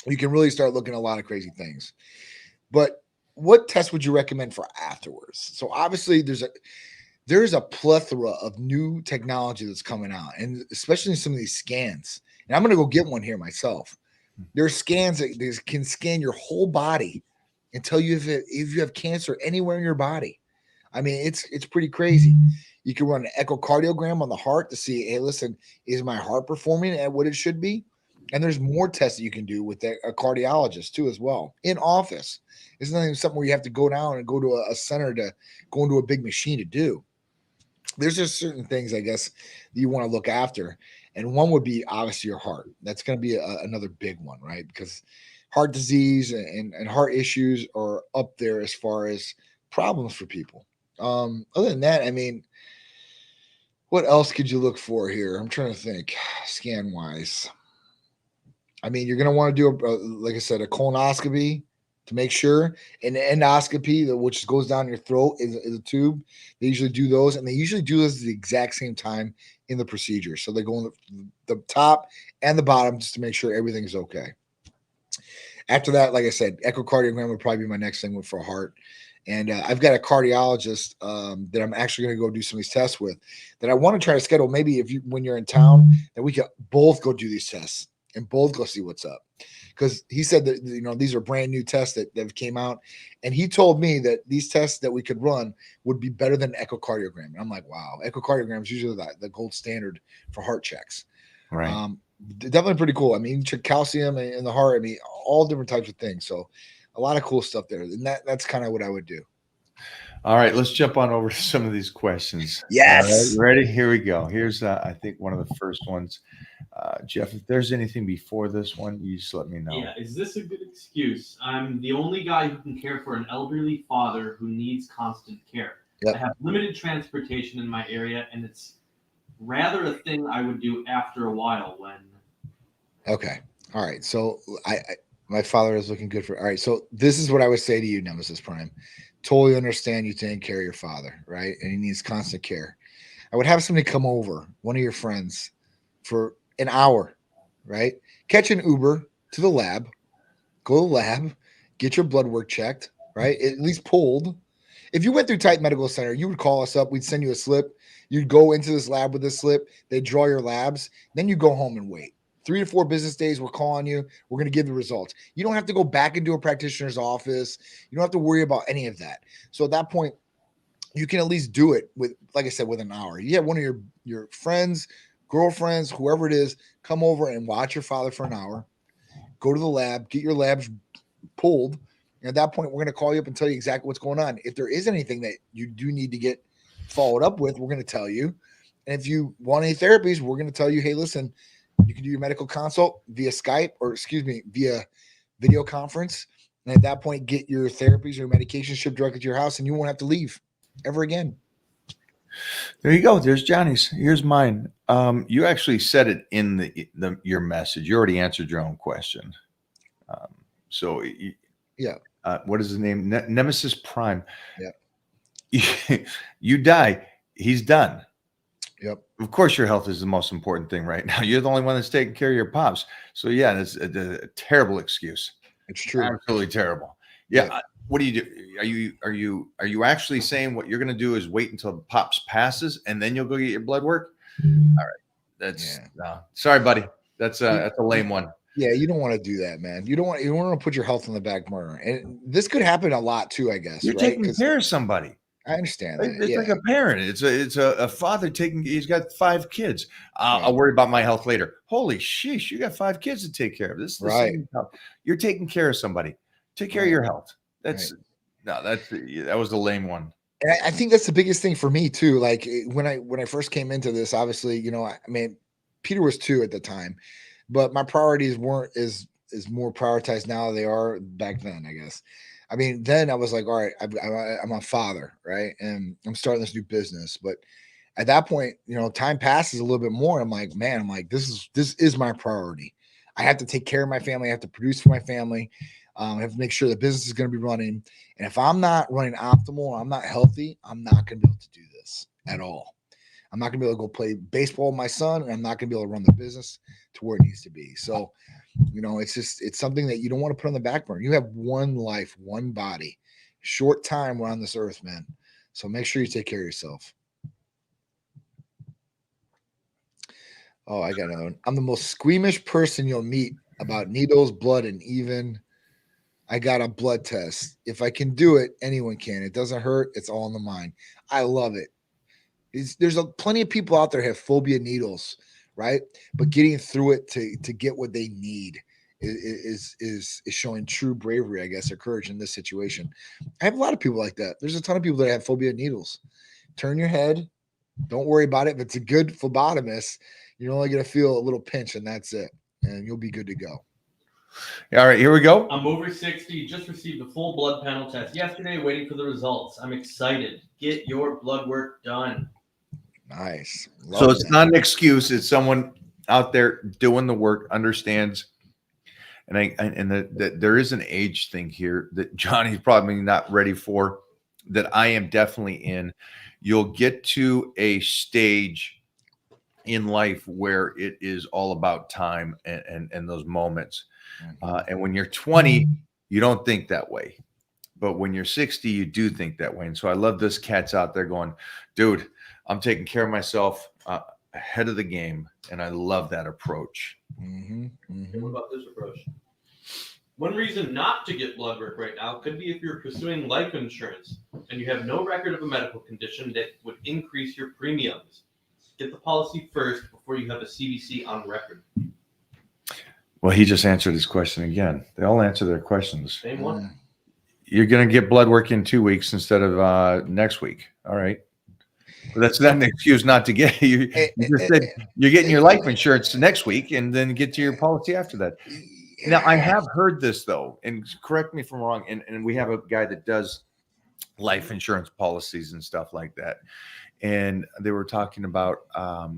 you can really start looking at a lot of crazy things. But what test would you recommend for afterwards? So obviously there's a plethora of new technology that's coming out, and especially in some of these scans. And I'm going to go get one here myself. There's scans that can scan your whole body and tell you if you have cancer anywhere in your body. I mean, it's pretty crazy. You can run an echocardiogram on the heart to see, hey, listen, is my heart performing at what it should be? And there's more tests that you can do with a cardiologist too, as well, in office. It's not even something where you have to go down and go to a center to go into a big machine to do. There's just certain things, I guess, that you want to look after. And one would be obviously your heart. That's going to be another big one, right? Because heart disease and heart issues are up there as far as problems for people. Other than that, I mean, what else could you look for here? I'm trying to think scan wise. I mean, you're going to want to do, like I said, a colonoscopy to make sure, an endoscopy, which goes down your throat, is a tube. They usually do those, and they usually do those at the exact same time in the procedure. So they go on the top and the bottom just to make sure everything's okay. After that, like I said, echocardiogram would probably be my next thing for a heart. And I've got a cardiologist that I'm actually going to go do some of these tests with that I want to try to schedule. Maybe when you're in town, that we can both go do these tests and both go see what's up. Because he said that, these are brand new tests that came out. And he told me that these tests that we could run would be better than echocardiogram. And I'm like, wow, echocardiogram is usually the gold standard for heart checks. Right. Definitely pretty cool. I mean, you check calcium in the heart. I mean, all different types of things. So a lot of cool stuff there. And that's kind of what I would do. All right, let's jump on over to some of these questions. Yes. All right, ready? Here we go. Here's, I think, one of the first ones. Jeff, if there's anything before this one, you just let me know. Yeah, is this a good excuse? I'm the only guy who can care for an elderly father who needs constant care. Yep. I have limited transportation in my area, and it's rather a thing I would do after a while when... Okay. All right. So my father is looking good for. All right. So this is what I would say to you, Nemesis Prime. Totally understand you taking care of your father, right? And he needs constant care. I would have somebody come over, one of your friends, for an hour, right? Catch an Uber to the lab, go to the lab, get your blood work checked, right? At least pulled. If you went through Titan Medical Center, you would call us up. We'd send you a slip. You'd go into this lab with this slip. They'd draw your labs. Then you go home and wait. 3 to 4 business days, we're calling you. We're going to give the results. You don't have to go back into a practitioner's office. You don't have to worry about any of that. So at that point, you can at least do it with, like I said, with an hour. You have one of your friends, girlfriends, whoever it is, come over and watch your father for an hour. Go to the lab, get your labs pulled. And at that point, we're going to call you up and tell you exactly what's going on. If there is anything that you do need to get followed up with, we're going to tell you. And if you want any therapies, we're going to tell you, hey, listen, you can do your medical consult via Skype via video conference. And at that point, get your therapies or medication shipped directly to your house, and you won't have to leave ever again. There you go. There's Johnny's. Here's mine. You actually said it in your message. You already answered your own question. Yeah. What is his name? Nemesis Prime. Yeah. You die. He's done. Yep. Of course, your health is the most important thing right now. You're the only one that's taking care of your pops. So yeah, that's a terrible excuse. It's true. Absolutely terrible. Yeah. What do you do? Are you actually saying what you're going to do is wait until pops passes and then you'll go get your blood work? All right. No. Sorry, buddy. That's a lame one. Yeah, you don't want to do that, man. You don't want to put your health on the back burner. And this could happen a lot too, I guess. You're taking care of somebody. I understand that. It's Yeah. like a parent. It's a father taking. He's got 5 kids. Right. I'll worry about my health later. Holy sheesh! You got 5 kids to take care of. This is the Right. same. You're taking care of somebody. Take care of Right. your health. Right. That was the lame one. And I think that's the biggest thing for me too. Like when I first came into this, obviously, you know, I mean, Peter was 2 at the time, but my priorities weren't is more prioritized now than they are back then, I guess. I mean, then I was like, all right, I'm a father, right, and I'm starting this new business. But at that point, you know, time passes a little bit more. I'm like, man, this is my priority. I have to take care of my family. I have to produce for my family. I have to make sure the business is going to be running. And if I'm not running optimal, I'm not healthy, I'm not going to be able to do this at all. I'm not going to be able to go play baseball with my son, and I'm not going to be able to run the business to where it needs to be. So, you know, it's something that you don't want to put on the back burner. You have one life, one body, short time we're on this earth, man. So make sure you take care of yourself. Oh, I got another one. I'm the most squeamish person you'll meet about needles, blood, and even I got a blood test. If I can do it, anyone can. It doesn't hurt. It's all in the mind. I love it. There's plenty of people out there have phobia needles, right? But getting through it to get what they need is showing true bravery, I guess, or courage in this situation. I have a lot of people like that. There's a ton of people that have phobia needles. Turn your head. Don't worry about it. If it's a good phlebotomist, you're only going to feel a little pinch, and that's it. And you'll be good to go. All right, here we go. I'm over 60, just received a full blood panel test yesterday, waiting for the results. I'm excited. Get your blood work done. Nice. So it's not an excuse. It's someone out there doing the work, understands. And there is an age thing here that Johnny's probably not ready for, that I am definitely in. You'll get to a stage in life where it is all about time and those moments. And when you're 20, you don't think that way. But when you're 60, you do think that way. And so I love this cat's out there going, dude, I'm taking care of myself ahead of the game. And I love that approach. What about this approach? One reason not to get blood work right now could be if you're pursuing life insurance and you have no record of a medical condition that would increase your premiums. Get the policy first before you have a CVC on record. Well, he just answered his question again. They all answer their questions. Same one. You're going to get blood work in 2 weeks instead of next week. All right. But that's not an excuse not to get you. You just said you're getting your life insurance next week and then get to your policy after that. Now, I have heard this, though, and correct me if I'm wrong, and we have a guy that does life insurance policies and stuff like that. And they were talking about I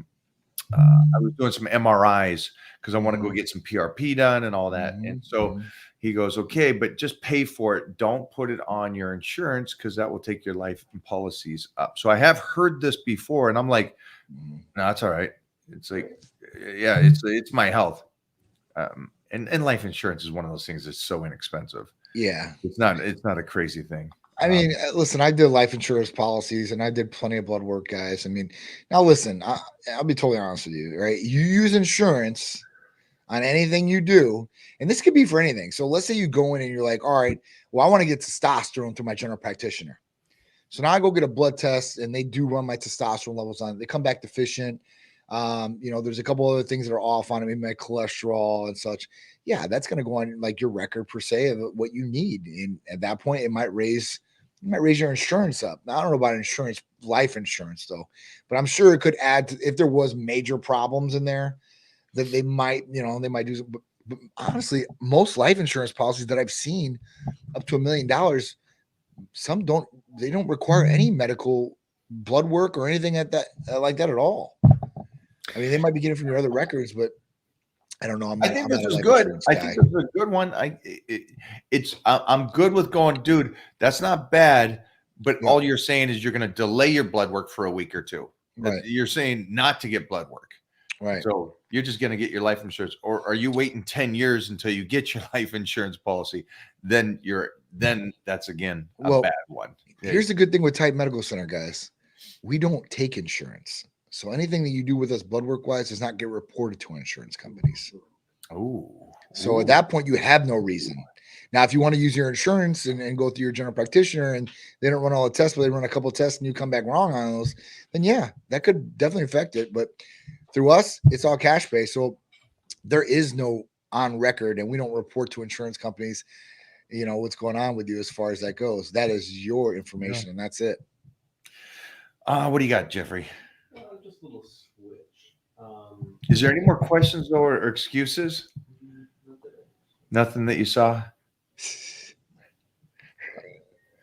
was doing some MRIs because I want to go get some PRP done and all that. And so he goes, okay, but just pay for it. Don't put it on your insurance because that will take your life and policies up. So I have heard this before, and I'm like, no, that's all right. It's like, yeah, it's my health. And life insurance is one of those things that's so inexpensive. Yeah. It's not a crazy thing. I mean, listen, I did life insurance policies and I did plenty of blood work, guys. I mean, now listen, I'll be totally honest with you, right? You use insurance on anything you do, and this could be for anything. So let's say you go in and you're like, all right, well, I want to get testosterone through my general practitioner. So now I go get a blood test and they do run my testosterone levels on it. They come back deficient. You know, there's a couple other things that are off on it, maybe my cholesterol and such. Yeah, that's going to go on like your record per se of what you need. And at that point, it might raise your insurance up. Now, I don't know about insurance, life insurance though, but I'm sure it could add to, if there was major problems in there that they might do. But honestly, most life insurance policies that I've seen up to $1 million, some don't require any medical blood work or anything like that at all. I mean, they might be getting from your other records, but I don't know. I think this is good. I think this is a good one. I'm good with going, dude. That's not bad. But all you're saying is you're going to delay your blood work for a week or two. Right. You're saying not to get blood work. Right. So you're just going to get your life insurance, or are you waiting 10 years until you get your life insurance policy? Then that's again a bad one. Here's the good thing with Titan Medical Center, guys. We don't take insurance. So anything that you do with us blood work wise does not get reported to insurance companies. Oh. So at that point, you have no reason. Now, if you want to use your insurance and go through your general practitioner and they don't run all the tests, but they run a couple of tests and you come back wrong on those, then yeah, that could definitely affect it. But through us, it's all cash based. So there is no on record, and we don't report to insurance companies, what's going on with you as far as that goes. That is your information, and that's it. What do you got, Jeffrey? Just a little switch. Is there any more questions though, or excuses? Nothing that you saw?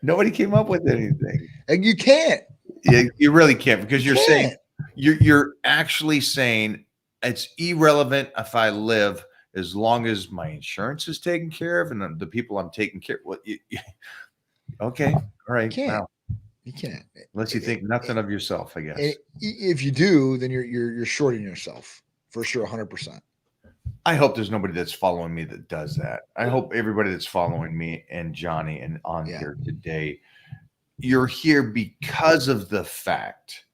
Nobody came up with anything. And you can't. Yeah, you really can't, because you're saying Can't. you're actually saying it's irrelevant if I live, as long as my insurance is taken care of and the people I'm taking care of. Okay, all right. Can't. Wow. You can't. Unless you think nothing of yourself, I guess. And if you do, then you're shorting yourself for sure, 100%. I hope there's nobody that's following me that does that. I hope everybody that's following me and Johnny and on here today, you're here because of the fact,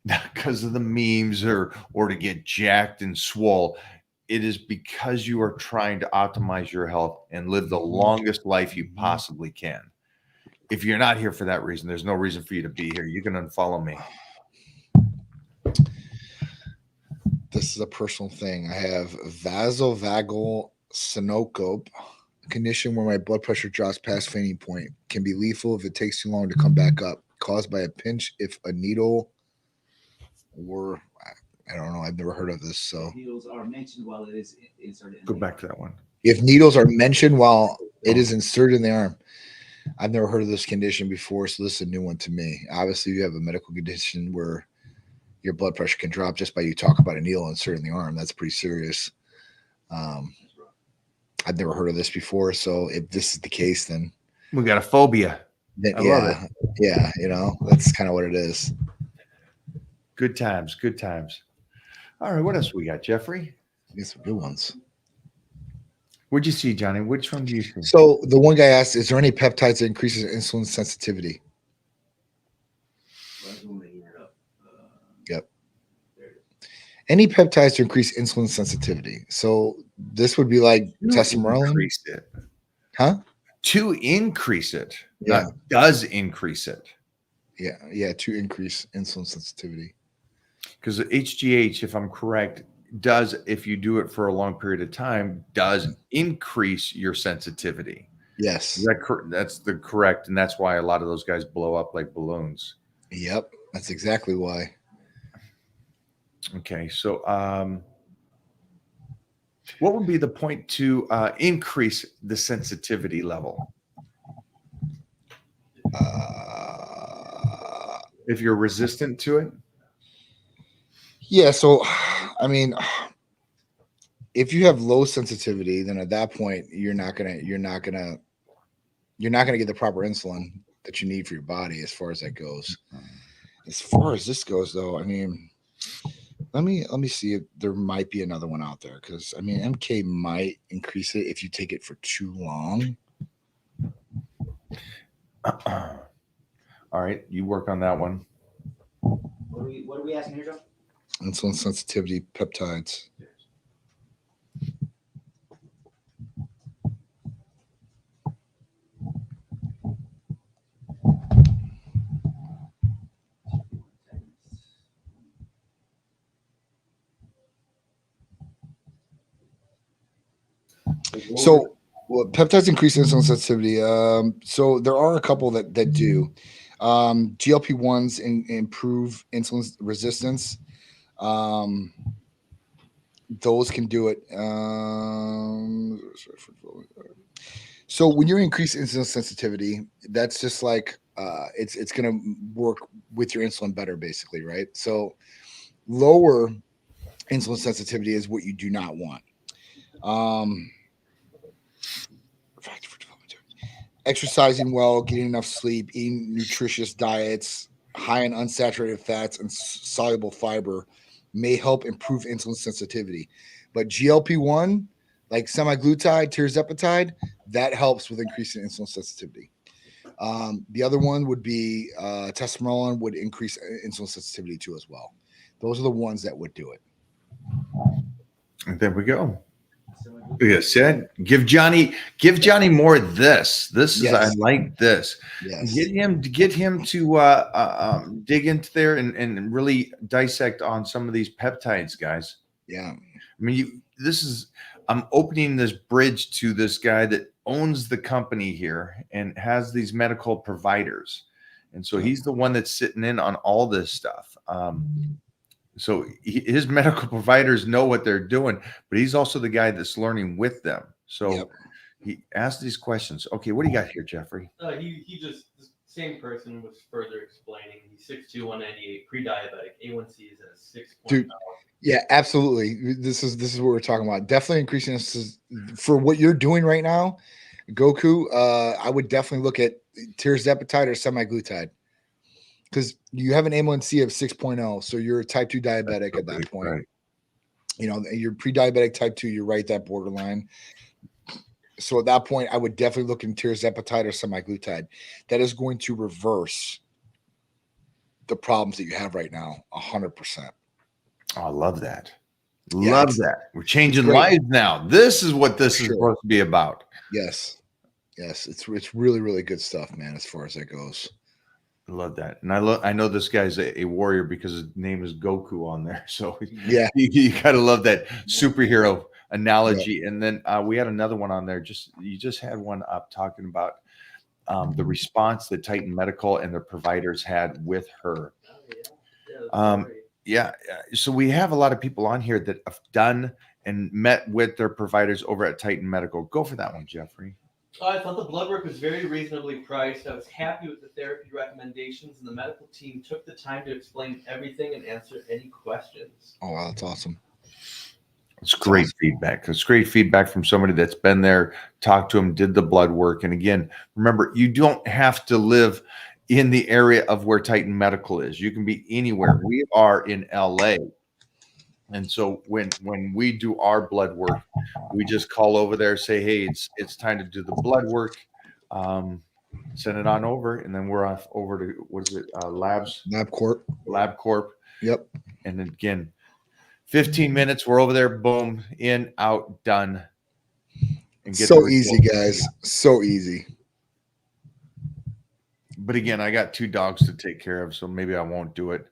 not because of the memes or to get jacked and swole. It is because you are trying to optimize your health and live the longest life you possibly can. If you're not here for that reason, there's no reason for you to be here. You can unfollow me. This is a personal thing. I have vasovagal synocope, a condition where my blood pressure drops past fainting point. Can be lethal if it takes too long to come back up. Caused by a pinch if a needle or I don't know. I've never heard of this. So needles are mentioned while it is inserted. Go back to that one. If needles are mentioned while it is inserted in the arm. I've never heard of this condition before, so this is a new one to me. Obviously, you have a medical condition where your blood pressure can drop just by you talk about a needle insert in the arm. That's pretty serious. I've never heard of this before, so if this is the case, then we got a phobia. Then, I love it. Yeah, that's kind of what it is. Good times, good times. All right, what else we got, Jeffrey? Get some good ones. What'd you see, Johnny? Which one do you see? So the one guy asked, is there any peptides that increases insulin sensitivity? Yep. Any peptides to increase insulin sensitivity. So this would be like testosterone. Increase it. Huh? To increase it. Yeah. Not does increase it. Yeah, to increase insulin sensitivity. Because the HGH, if I'm correct, does, if you do it for a long period of time, does increase your sensitivity. Yes. That's the correct, and that's why a lot of those guys blow up like balloons. Yep, that's exactly why. Okay, so what would be the point to increase the sensitivity level? If you're resistant to it? Yeah, so I mean, if you have low sensitivity, then at that point you're not gonna get the proper insulin that you need for your body as far as that goes. As far as this goes, though, I mean, let me see if there might be another one out there, because I mean MK might increase it if you take it for too long. All right, you work on that one. What are we asking here, Joe? Insulin sensitivity peptides. So peptides increase insulin sensitivity. So there are a couple that do. GLP-1s improve insulin resistance. Those can do it. So when you increase insulin sensitivity, that's just like it's going to work with your insulin better, basically, right? So lower insulin sensitivity is what you do not want. Exercising well, getting enough sleep, eating nutritious diets, high in unsaturated fats and soluble fiber may help improve insulin sensitivity. But GLP-1, like semaglutide, tirzepatide, that helps with increasing insulin sensitivity. The other one would be testosterone would increase insulin sensitivity too as well. Those are the ones that would do it. And there we go. Yes, yeah. Give Johnny more of this. This is I Yes. like this. Yes. Get him to dig into there and really dissect on some of these peptides, guys. Yeah. I mean, I'm opening this bridge to this guy that owns the company here and has these medical providers. And so he's the one that's sitting in on all this stuff. So his medical providers know what they're doing, but he's also the guy that's learning with them. So Yep. he asked these questions. Okay, what do you got here, Jeffrey? He just the same person was further explaining. He's 6'2", 198, pre-diabetic. A1C is at 6. Dude. Yeah, absolutely. This is what we're talking about. Definitely increasing this for what you're doing right now, Goku. I would definitely look at tirzepatide or semaglutide because you have an A1C of 6.0, so you're a type 2 diabetic at that point. Right. You know, you're pre-diabetic type 2. You're right that borderline. So at that point, I would definitely look in tirzepatide or semaglutide. That is going to reverse the problems that you have right now 100%. Oh, I love that. Yeah, Love that. We're changing great. lives now. This is what this is Sure. supposed to be about. Yes. It's really, really good stuff, man, as far as that goes. I love that. And I know this guy's a warrior because his name is Goku on there. So Yeah. you gotta love that superhero analogy. And then we had another one on there. You just had one up talking about the response that Titan Medical and their providers had with her. Yeah. So we have a lot of people on here that have done and met with their providers over at Titan Medical. Go for that one, Jeffrey. I thought the blood work was very reasonably priced. I was happy with the therapy recommendations, and the medical team took the time to explain everything and answer any questions. Oh, wow, that's awesome. It's great feedback. It's great feedback from somebody that's been there, talked to them, did the blood work. And again, remember, you don't have to live in the area of where Titan Medical is. You can be anywhere. We are in LA. And so when we do our blood work, we just call over there, say, hey, it's time to do the blood work. Send it on over, and then we're off over to LabCorp. Yep. And then again, 15 minutes, we're over there, boom, in, out, done. And get So easy, guys. So easy. But again, I got 2 dogs to take care of, so maybe I won't do it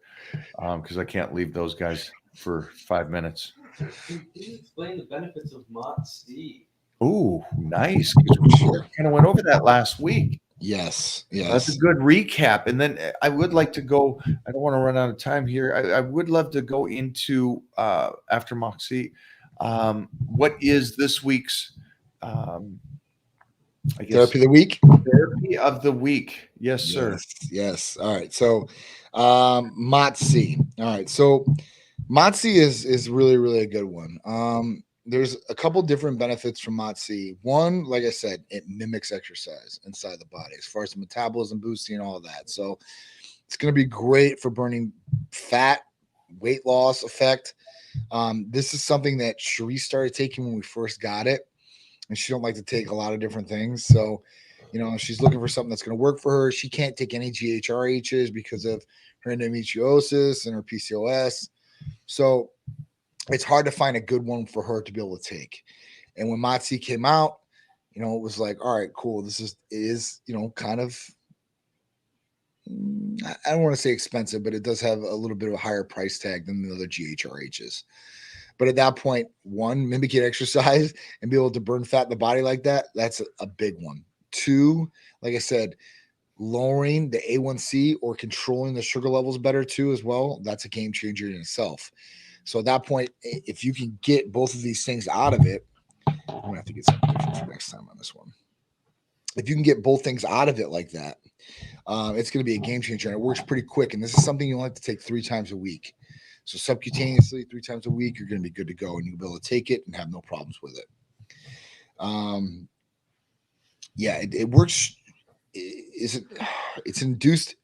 because I can't leave those guys for 5 minutes. Can you explain the benefits of MOTS-C? Ooh, nice. We kind of went over that last week. Yes. That's a good recap. And then I would like to go, I don't want to run out of time here. I would love to go into after MOTS-C. What is this week's therapy of the week? Therapy of the week. Yes, sir. Yes. All right. So MOTS-C. All right. So MOTS-C is really, really a good one. There's a couple different benefits from MOTS-C. One, like I said, it mimics exercise inside the body as far as the metabolism boosting and all that. So it's going to be great for burning fat, weight loss effect. This is something that Cherie started taking when we first got it, and she don't like to take a lot of different things. So, you know, she's looking for something that's going to work for her. She can't take any GHRHs because of her endometriosis and her PCOS. So it's hard to find a good one for her to be able to take. And when MOTS-C came out, you know, it was like, all right, cool. It is, you know, kind of, I don't want to say expensive, but it does have a little bit of a higher price tag than the other GHRHs. But at that point, one, mimicking exercise and be able to burn fat in the body like that, that's a big one. 2, like I said, lowering the A1C or controlling the sugar levels better too as well. That's a game changer in itself. So at that point, if you can get both of these things out of it, I'm gonna have to get something different for next time on this one. If you can get both things out of it like that, it's going to be a game changer, and it works pretty quick. And this is something you only have to take 3 times a week. So subcutaneously 3 times a week, you're going to be good to go, and you'll be able to take it and have no problems with it. It works. It's induced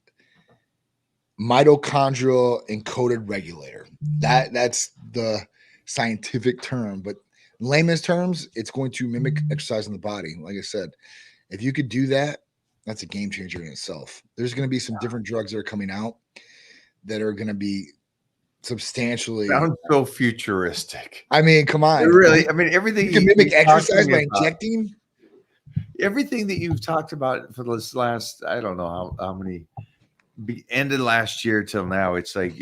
mitochondrial encoded regulator. That's the scientific term, but in layman's terms, it's going to mimic exercise in the body. Like I said, if you could do that, that's a game changer in itself. There's going to be some different drugs that are coming out that are going to be substantially. Sounds so futuristic. I mean, come It on. really, I mean, everything You can mimic you've talked to exercise me by about- injecting. everything that you've talked about for this last, I don't know how many, ended last year till now. It's like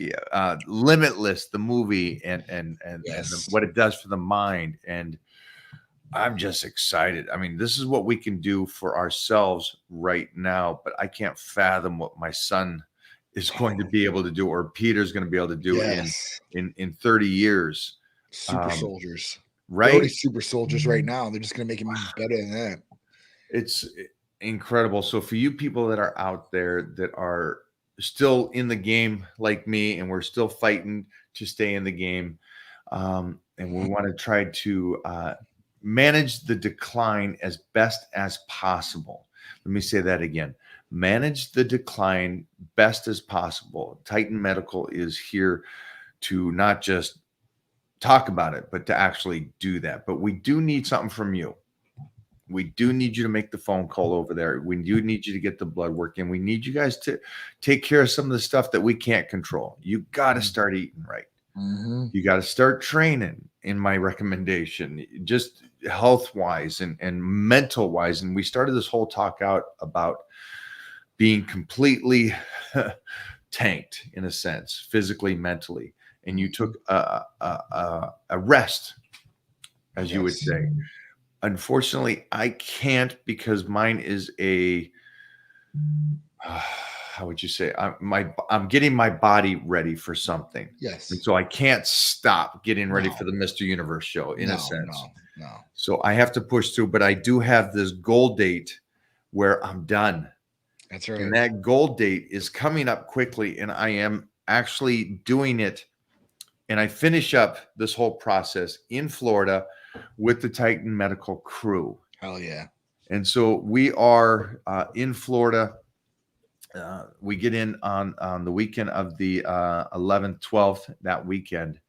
Limitless, the movie, and Yes. what it does for the mind. And I'm just excited. I mean, this is what we can do for ourselves right now, but I can't fathom what my son is going to be able to do, or Peter's going to be able to do Yes. in 30 years. Super Um, soldiers. They're already Right? super soldiers right now. They're just gonna make them even better than that. It's incredible. So for you people that are out there that are still in the game like me, and we're still fighting to stay in the game, and we want to try to manage the decline as best as possible. Let me say that again. Manage the decline best as possible. Titan Medical is here to not just talk about it, but to actually do that. But we do need something from you. We do need you to make the phone call over there. We do need you to get the blood work in. We need you guys to take care of some of the stuff that we can't control. You got to start eating right. Mhm. You got to start training, in my recommendation, just health wise and mental wise. And we started this whole talk out about being completely tanked in a sense, physically, mentally. And you took a rest, as you would Yes. say. Unfortunately, I can't, because mine is a how would you say? I'm getting my body ready for something, Yes. and so I can't stop getting ready No. for the Mr. Universe show, in a sense. No. So I have to push through, but I do have this goal date where I'm done, That's right. and that goal date is coming up quickly, and I am actually doing it. And I finish up this whole process in Florida with the Titan Medical crew. Hell yeah. And so we are in Florida. We get in on the weekend of the 11th, 12th, that weekend,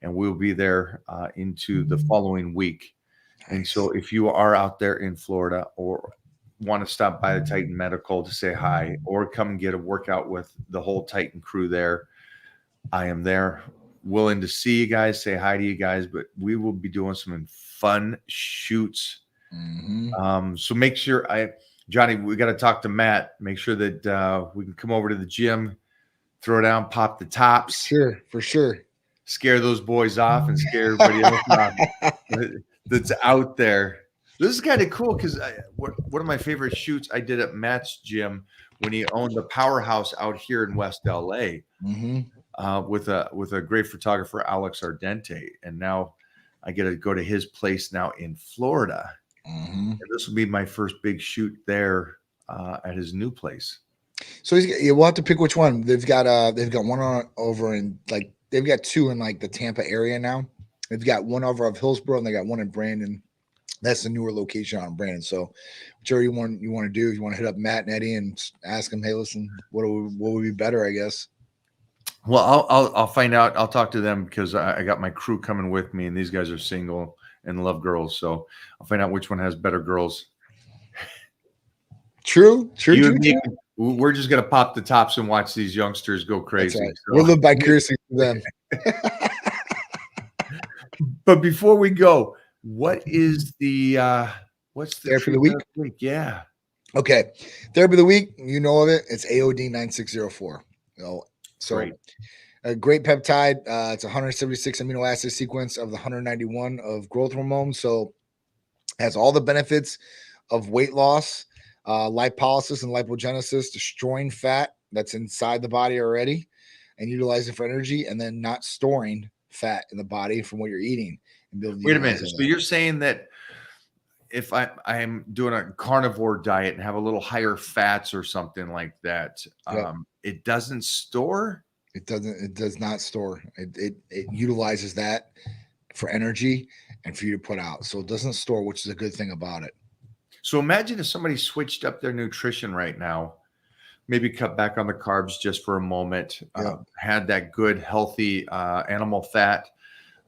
and we'll be there into the following week. And Nice. so if you are out there in Florida, or want to stop by the Titan Medical to say hi, or come and get a workout with the whole Titan crew there, I am there, willing to see you guys, say hi to you guys. But we will be doing some fun shoots. Mhm. So make sure Johnny, we got to talk to Matt, make sure that we can come over to the gym, throw down, pop the tops, Sure, for sure. scare those boys off, and scare everybody else off that's out there. This is kind of cool, because one of my favorite shoots I did at Matt's gym when he owned the Powerhouse out here in West LA, Mhm. with a great photographer, Alex Ardente, and now I get to go to his place now in Florida. Mhm. And this will be my first big shoot there at his new place. So we'll have to pick which one. They've got one on over in, like, they've got two in like the Tampa area now. They've got one over of Hillsborough, and they got one in Brandon. That's the newer location on Brandon. So whichever you want to do, if you want to hit up Matt and Eddie and ask them, hey, listen, what would be better, I guess. Well, I'll find out. I'll talk to them, because I got my crew coming with me, and these guys are single and love girls. So I'll find out which one has better girls. True. You and me, we're just gonna pop the tops and watch these youngsters go That's crazy. right. So- We'll live vicariously through them. But before we go, what is the what's the Therapy of the treatment of the week? Yeah. Okay. Therapy of the week, you know of it. It's AOD 9604. So Great. a great peptide. It's 176 amino acid sequence of the 191 of growth hormone. So it has all the benefits of weight loss, lipolysis and lipogenesis, destroying fat that's inside the body already and utilizing for energy, and then not storing fat in the body from what you're eating. And building. Wait a minute. So you're saying that if I'm doing a carnivore diet and have a little higher fats or something like that, Yep. It doesn't store? It does not store. It utilizes that for energy and for you to put out. So it doesn't store, which is a good thing about it. So imagine if somebody switched up their nutrition right now, maybe cut back on the carbs just for a moment, had that good, healthy animal fat,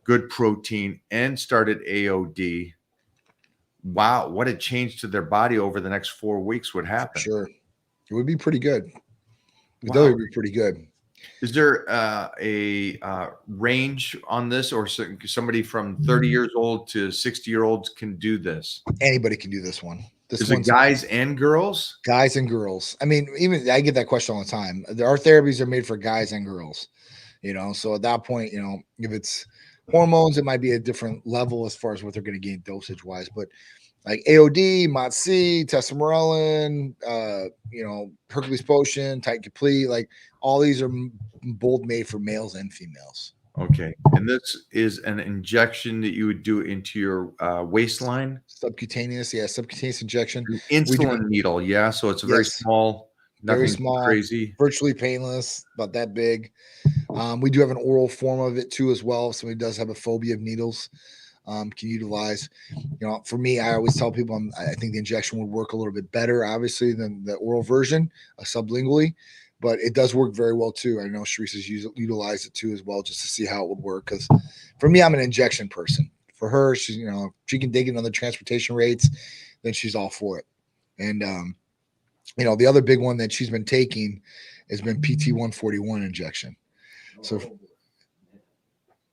good protein, and started AOD. Wow, what a change to their body over the next 4 weeks would happen. Sure. It would be pretty good. It Wow. would be pretty good. Is there a range on this, or somebody from 30 years old to 60-year-olds can do this? Anybody can do this one. This Is it one's guys and girls? guys and girls. I mean, even I get that question all the time. Our therapies are made for guys and girls, So at that point, if it's hormones, it might be a different level as far as what they're going to gain dosage wise. But like AOD, MOTS-c, testosterone, Hercules Potion, Tight Complete, like all these are both made for males and females. Okay. And this is an injection that you would do into your waistline? Subcutaneous injection. An insulin needle, yeah. So it's a very Yes. small, nothing Very small, crazy. virtually painless, about that big. We do have an oral form of it too, as well. If somebody does have a phobia of needles, can utilize. For me, I always tell people I think the injection would work a little bit better, obviously, than the oral version, sublingually, but it does work very well too. I know Sharice has utilized it too as well, just to see how it would work. Because for me, I'm an injection person. For her, she's if she can dig in on the transportation rates, then she's all for it. And the other big one that she's been taking has been PT141 injection. So,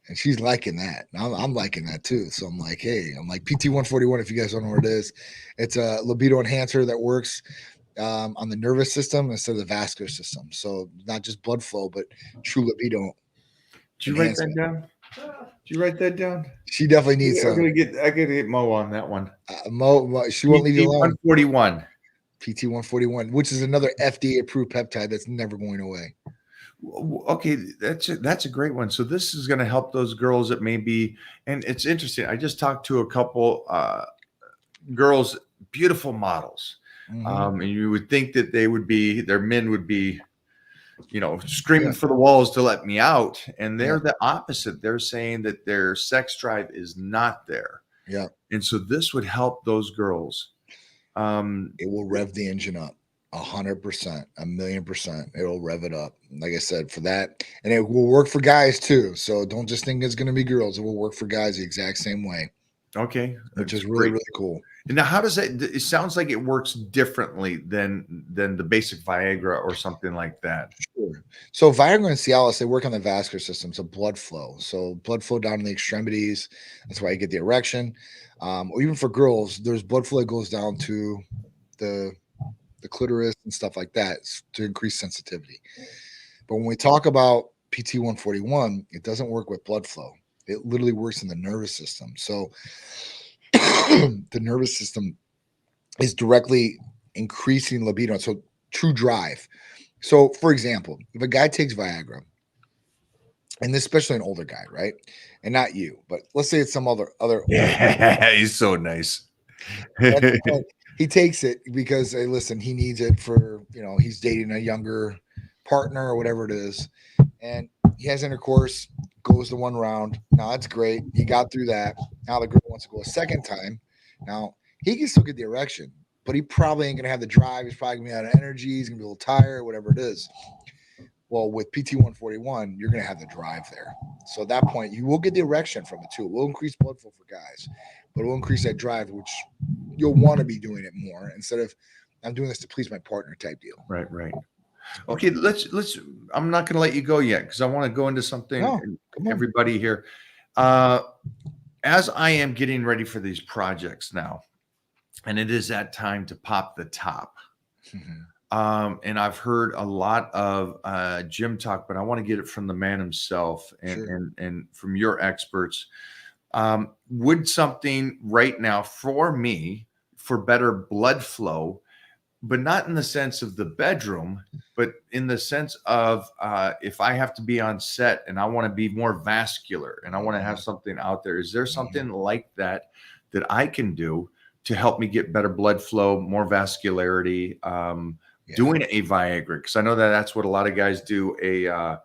and she's liking that. I'm liking that too. So I'm like, hey, PT141. If you guys don't know what it is, it's a libido enhancer that works on the nervous system instead of the vascular system. So not just blood flow, but true libido. Did you write that down? Did you write that down? She definitely needs I some. gotta get Mo on that one. Mo, she won't leave you alone. 141. PT141, which is another FDA approved peptide that's never going away. Okay, that's a great one. So this is going to help those girls that may be, and it's interesting. I just talked to a couple girls, beautiful models, and you would think that their men would be, screaming for the walls to let me out, and they're the opposite. They're saying that their sex drive is not there. Yeah, and so this would help those girls. It will rev the engine up 100%, 1,000,000%. It'll rev it up. Like I said, for that, and it will work for guys too. So don't just think it's going to be girls. It will work for guys the exact same way. Okay, which is really, really cool. And now, how does that? It sounds like it works differently than the basic Viagra or something like that. Sure. So Viagra and Cialis, they work on the vascular system, so blood flow. So blood flow down to the extremities. That's why you get the erection. Or even for girls, there's blood flow that goes down to the clitoris and stuff like that to increase sensitivity. But when we talk about PT141, it doesn't work with blood flow. It literally works in the nervous system. So the nervous system is directly increasing libido. So true drive. So for example, if a guy takes Viagra, and this, especially an older guy, right? And not you, but let's say it's some other. Yeah, he's so nice. He takes it because, hey, listen, he needs it for, he's dating a younger partner or whatever it is. And he has intercourse, goes to one round. Now that's great. He got through that. Now the girl wants to go a second time. Now he can still get the erection, but he probably ain't going to have the drive. He's probably going to be out of energy. He's going to be a little tired, whatever it is. Well, with PT141, you're going to have the drive there. So at that point, you will get the erection from it too. It will increase blood flow for guys, but it will increase that drive, which you'll want to be doing it more instead of I'm doing this to please my partner type deal. Right. Okay, let's. I'm not going to let you go yet because I want to go into something. No, everybody here, as I am getting ready for these projects now, and it is that time to pop the top. And I've heard a lot of gym talk, but I want to get it from the man himself and from your experts. Would something right now for me for better blood flow, but not in the sense of the bedroom, but in the sense of if I have to be on set and I want to be more vascular and I want to have something out there, is there something like that I can do to help me get better blood flow, more vascularity, doing a Viagra? Because I know that's what a lot of guys do, a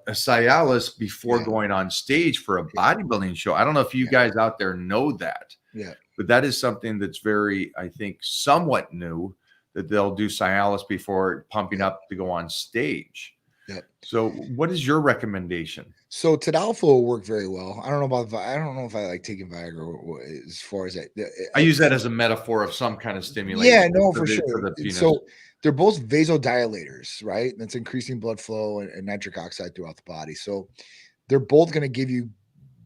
Cialis before going on stage for a bodybuilding show. I don't know if you guys out there know that. Yeah. But that is something that's very, I think, somewhat new, that they'll do Cialis before pumping up to go on stage. Yep. So what is your recommendation? So Tadalafil will work very well. I don't know about I don't know if I like taking Viagra as far as that. I use that as a metaphor of some kind of stimulation. Yeah, no, for the, sure. For the penis. So they're both vasodilators, right? That's increasing blood flow and nitric oxide throughout the body. So they're both going to give you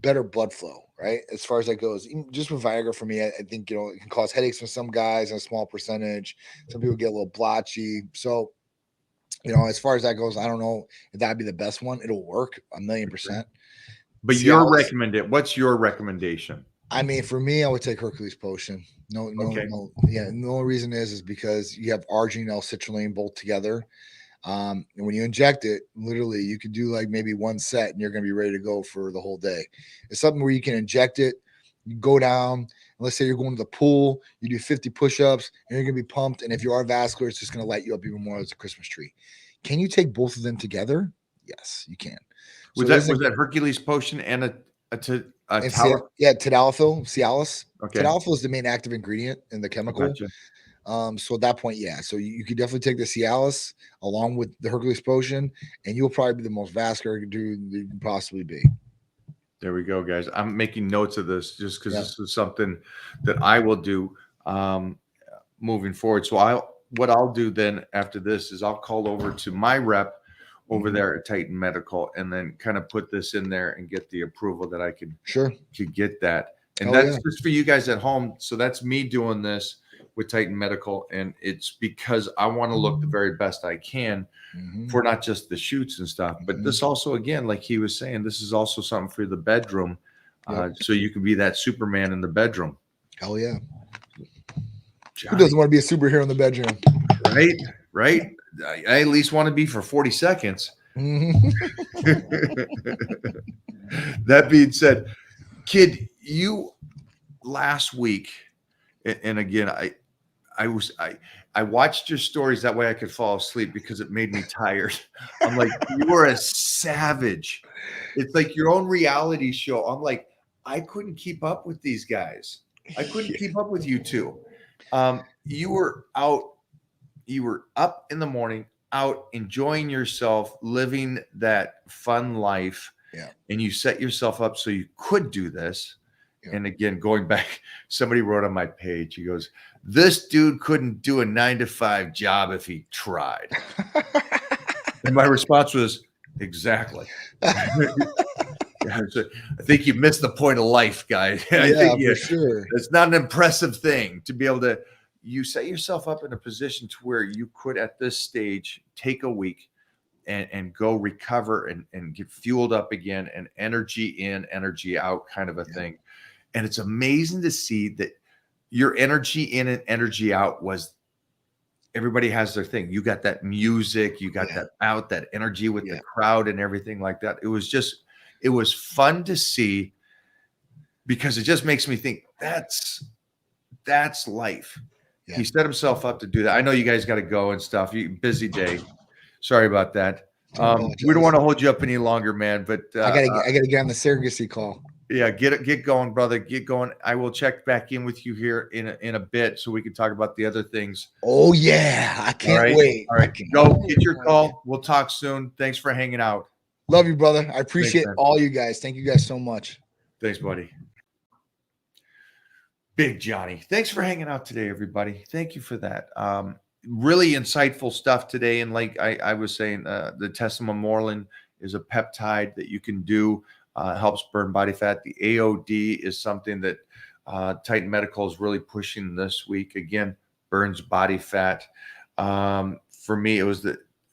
better blood flow, right? As far as that goes, even just with Viagra, for me, I think it can cause headaches for some guys in a small percentage. Some people get a little blotchy. So as far as that goes, I don't know if that'd be the best one. It'll work 1,000,000%. But what's your recommendation? I mean, for me, I would take Hercules Potion. No. Yeah, the only reason is because you have arginine, L-citrulline both together. And when you inject it, literally, you could do like maybe one set, and you're going to be ready to go for the whole day. It's something where you can inject it, you go down. And let's say you're going to the pool, you do 50 push-ups, and you're going to be pumped. And if you are vascular, it's just going to light you up even more as a Christmas tree. Can you take both of them together? Yes, you can. Was that Hercules Potion and a Tadalafil, Cialis. Okay. Tadalafil is the main active ingredient in the chemical. Gotcha. So at that point, yeah. So you could definitely take the Cialis along with the Hercules Potion, and you'll probably be the most vascular dude you can possibly be. There we go, guys. I'm making notes of this just because this is something that I will do moving forward. So what I'll do then after this is I'll call over to my rep over there at Titan Medical and then kind of put this in there and get the approval that I could get that. And that's just for you guys at home. So that's me doing this with Titan Medical, and it's because I want to look the very best I can for not just the shoots and stuff, but this also, again, like he was saying, this is also something for the bedroom, so you can be that Superman in the bedroom. Hell yeah. Johnny. Who doesn't want to be a superhero in the bedroom? Right. I at least want to be for 40 seconds. That being said, kid, you last week, and again, I watched your stories that way I could fall asleep because it made me tired. I'm like, you were a savage. It's like your own reality show. I'm like, I couldn't keep up with these guys. I couldn't keep up with you two. You were out. You were up in the morning, out enjoying yourself, living that fun life. Yeah. And you set yourself up so you could do this. Yeah. And again, going back, somebody wrote on my page, he goes, "This dude couldn't do a 9-to-5 job if he tried." And my response was, exactly. I think you missed the point of life, guys. For sure. It's not an impressive thing to be able to, you set yourself up in a position to where you could at this stage take a week and go recover and get fueled up again, and energy in, energy out kind of a thing. And it's amazing to see that your energy in and energy out was, everybody has their thing. You got that music, you got that energy with the crowd and everything like that. It was fun to see, because it just makes me think that's life. Yeah. He set himself up to do that. I know you guys got to go and stuff. Busy day. Sorry about that. We don't want to hold you up any longer, man. But I gotta get on the surrogacy call. Yeah, get going, brother. Get going. I will check back in with you here in a bit so we can talk about the other things. Oh yeah, I can't wait. All right, go get your call. We'll talk soon. Thanks for hanging out. Love you, brother. I appreciate all you guys. Thank you guys so much. Thanks, buddy. Big Johnny. Thanks for hanging out today, everybody. Thank you for that. Really insightful stuff today. And like I was saying, the Tesamorelin is a peptide that you can do, helps burn body fat. The AOD is something that Titan Medical is really pushing this week. Again, burns body fat. For me, it was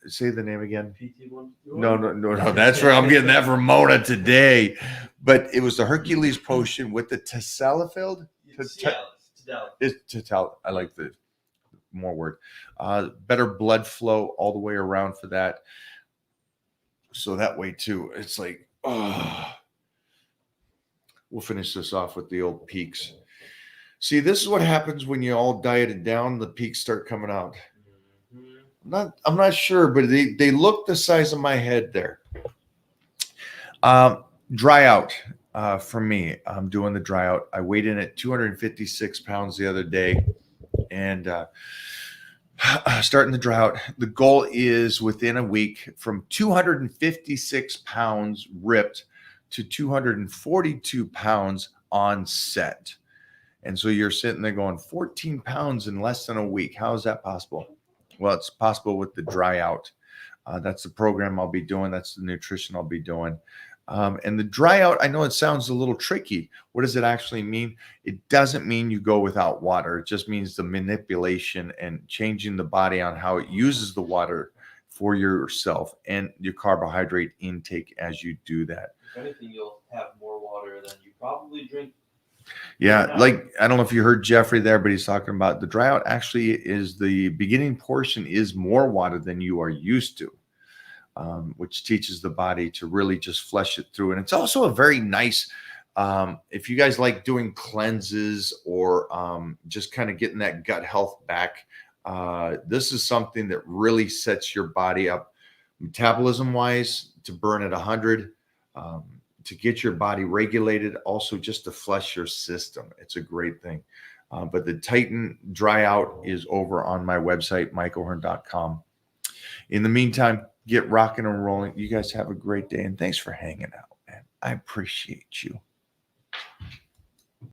say the name again. PT1. No. That's where I'm getting that from Mona today. But it was the Hercules Potion with the Tadalafil. I like the more word. Better blood flow all the way around for that. So that way too, it's like, we'll finish this off with the old peaks. See, this is what happens when you all dieted down. The peaks start coming out. I'm not sure, but they look the size of my head there. Dry out. For me, I'm doing the dry out. I weighed in at 256 pounds the other day, and starting the drought. The goal is within a week from 256 pounds ripped to 242 pounds on set. And so you're sitting there going 14 pounds in less than a week. How is that possible? Well, it's possible with the dry out. That's the program I'll be doing. That's the nutrition I'll be doing. And the dry out, I know it sounds a little tricky. What does it actually mean? It doesn't mean you go without water. It just means the manipulation and changing the body on how it uses the water for yourself and your carbohydrate intake as you do that. If anything, you'll have more water than you probably drink. Yeah, like I don't know if you heard Jeffrey there, but he's talking about the dry out actually is the beginning portion is more water than you are used to, which teaches the body to really just flush it through. And it's also a very nice, if you guys like doing cleanses or just kind of getting that gut health back, this is something that really sets your body up metabolism wise to burn at 100. To get your body regulated, also just to flush your system. It's a great thing. But the Titan Dry Out is over on my website, MikeOhern.com. In the meantime, get rocking and rolling. You guys have a great day, and thanks for hanging out, man. I appreciate you.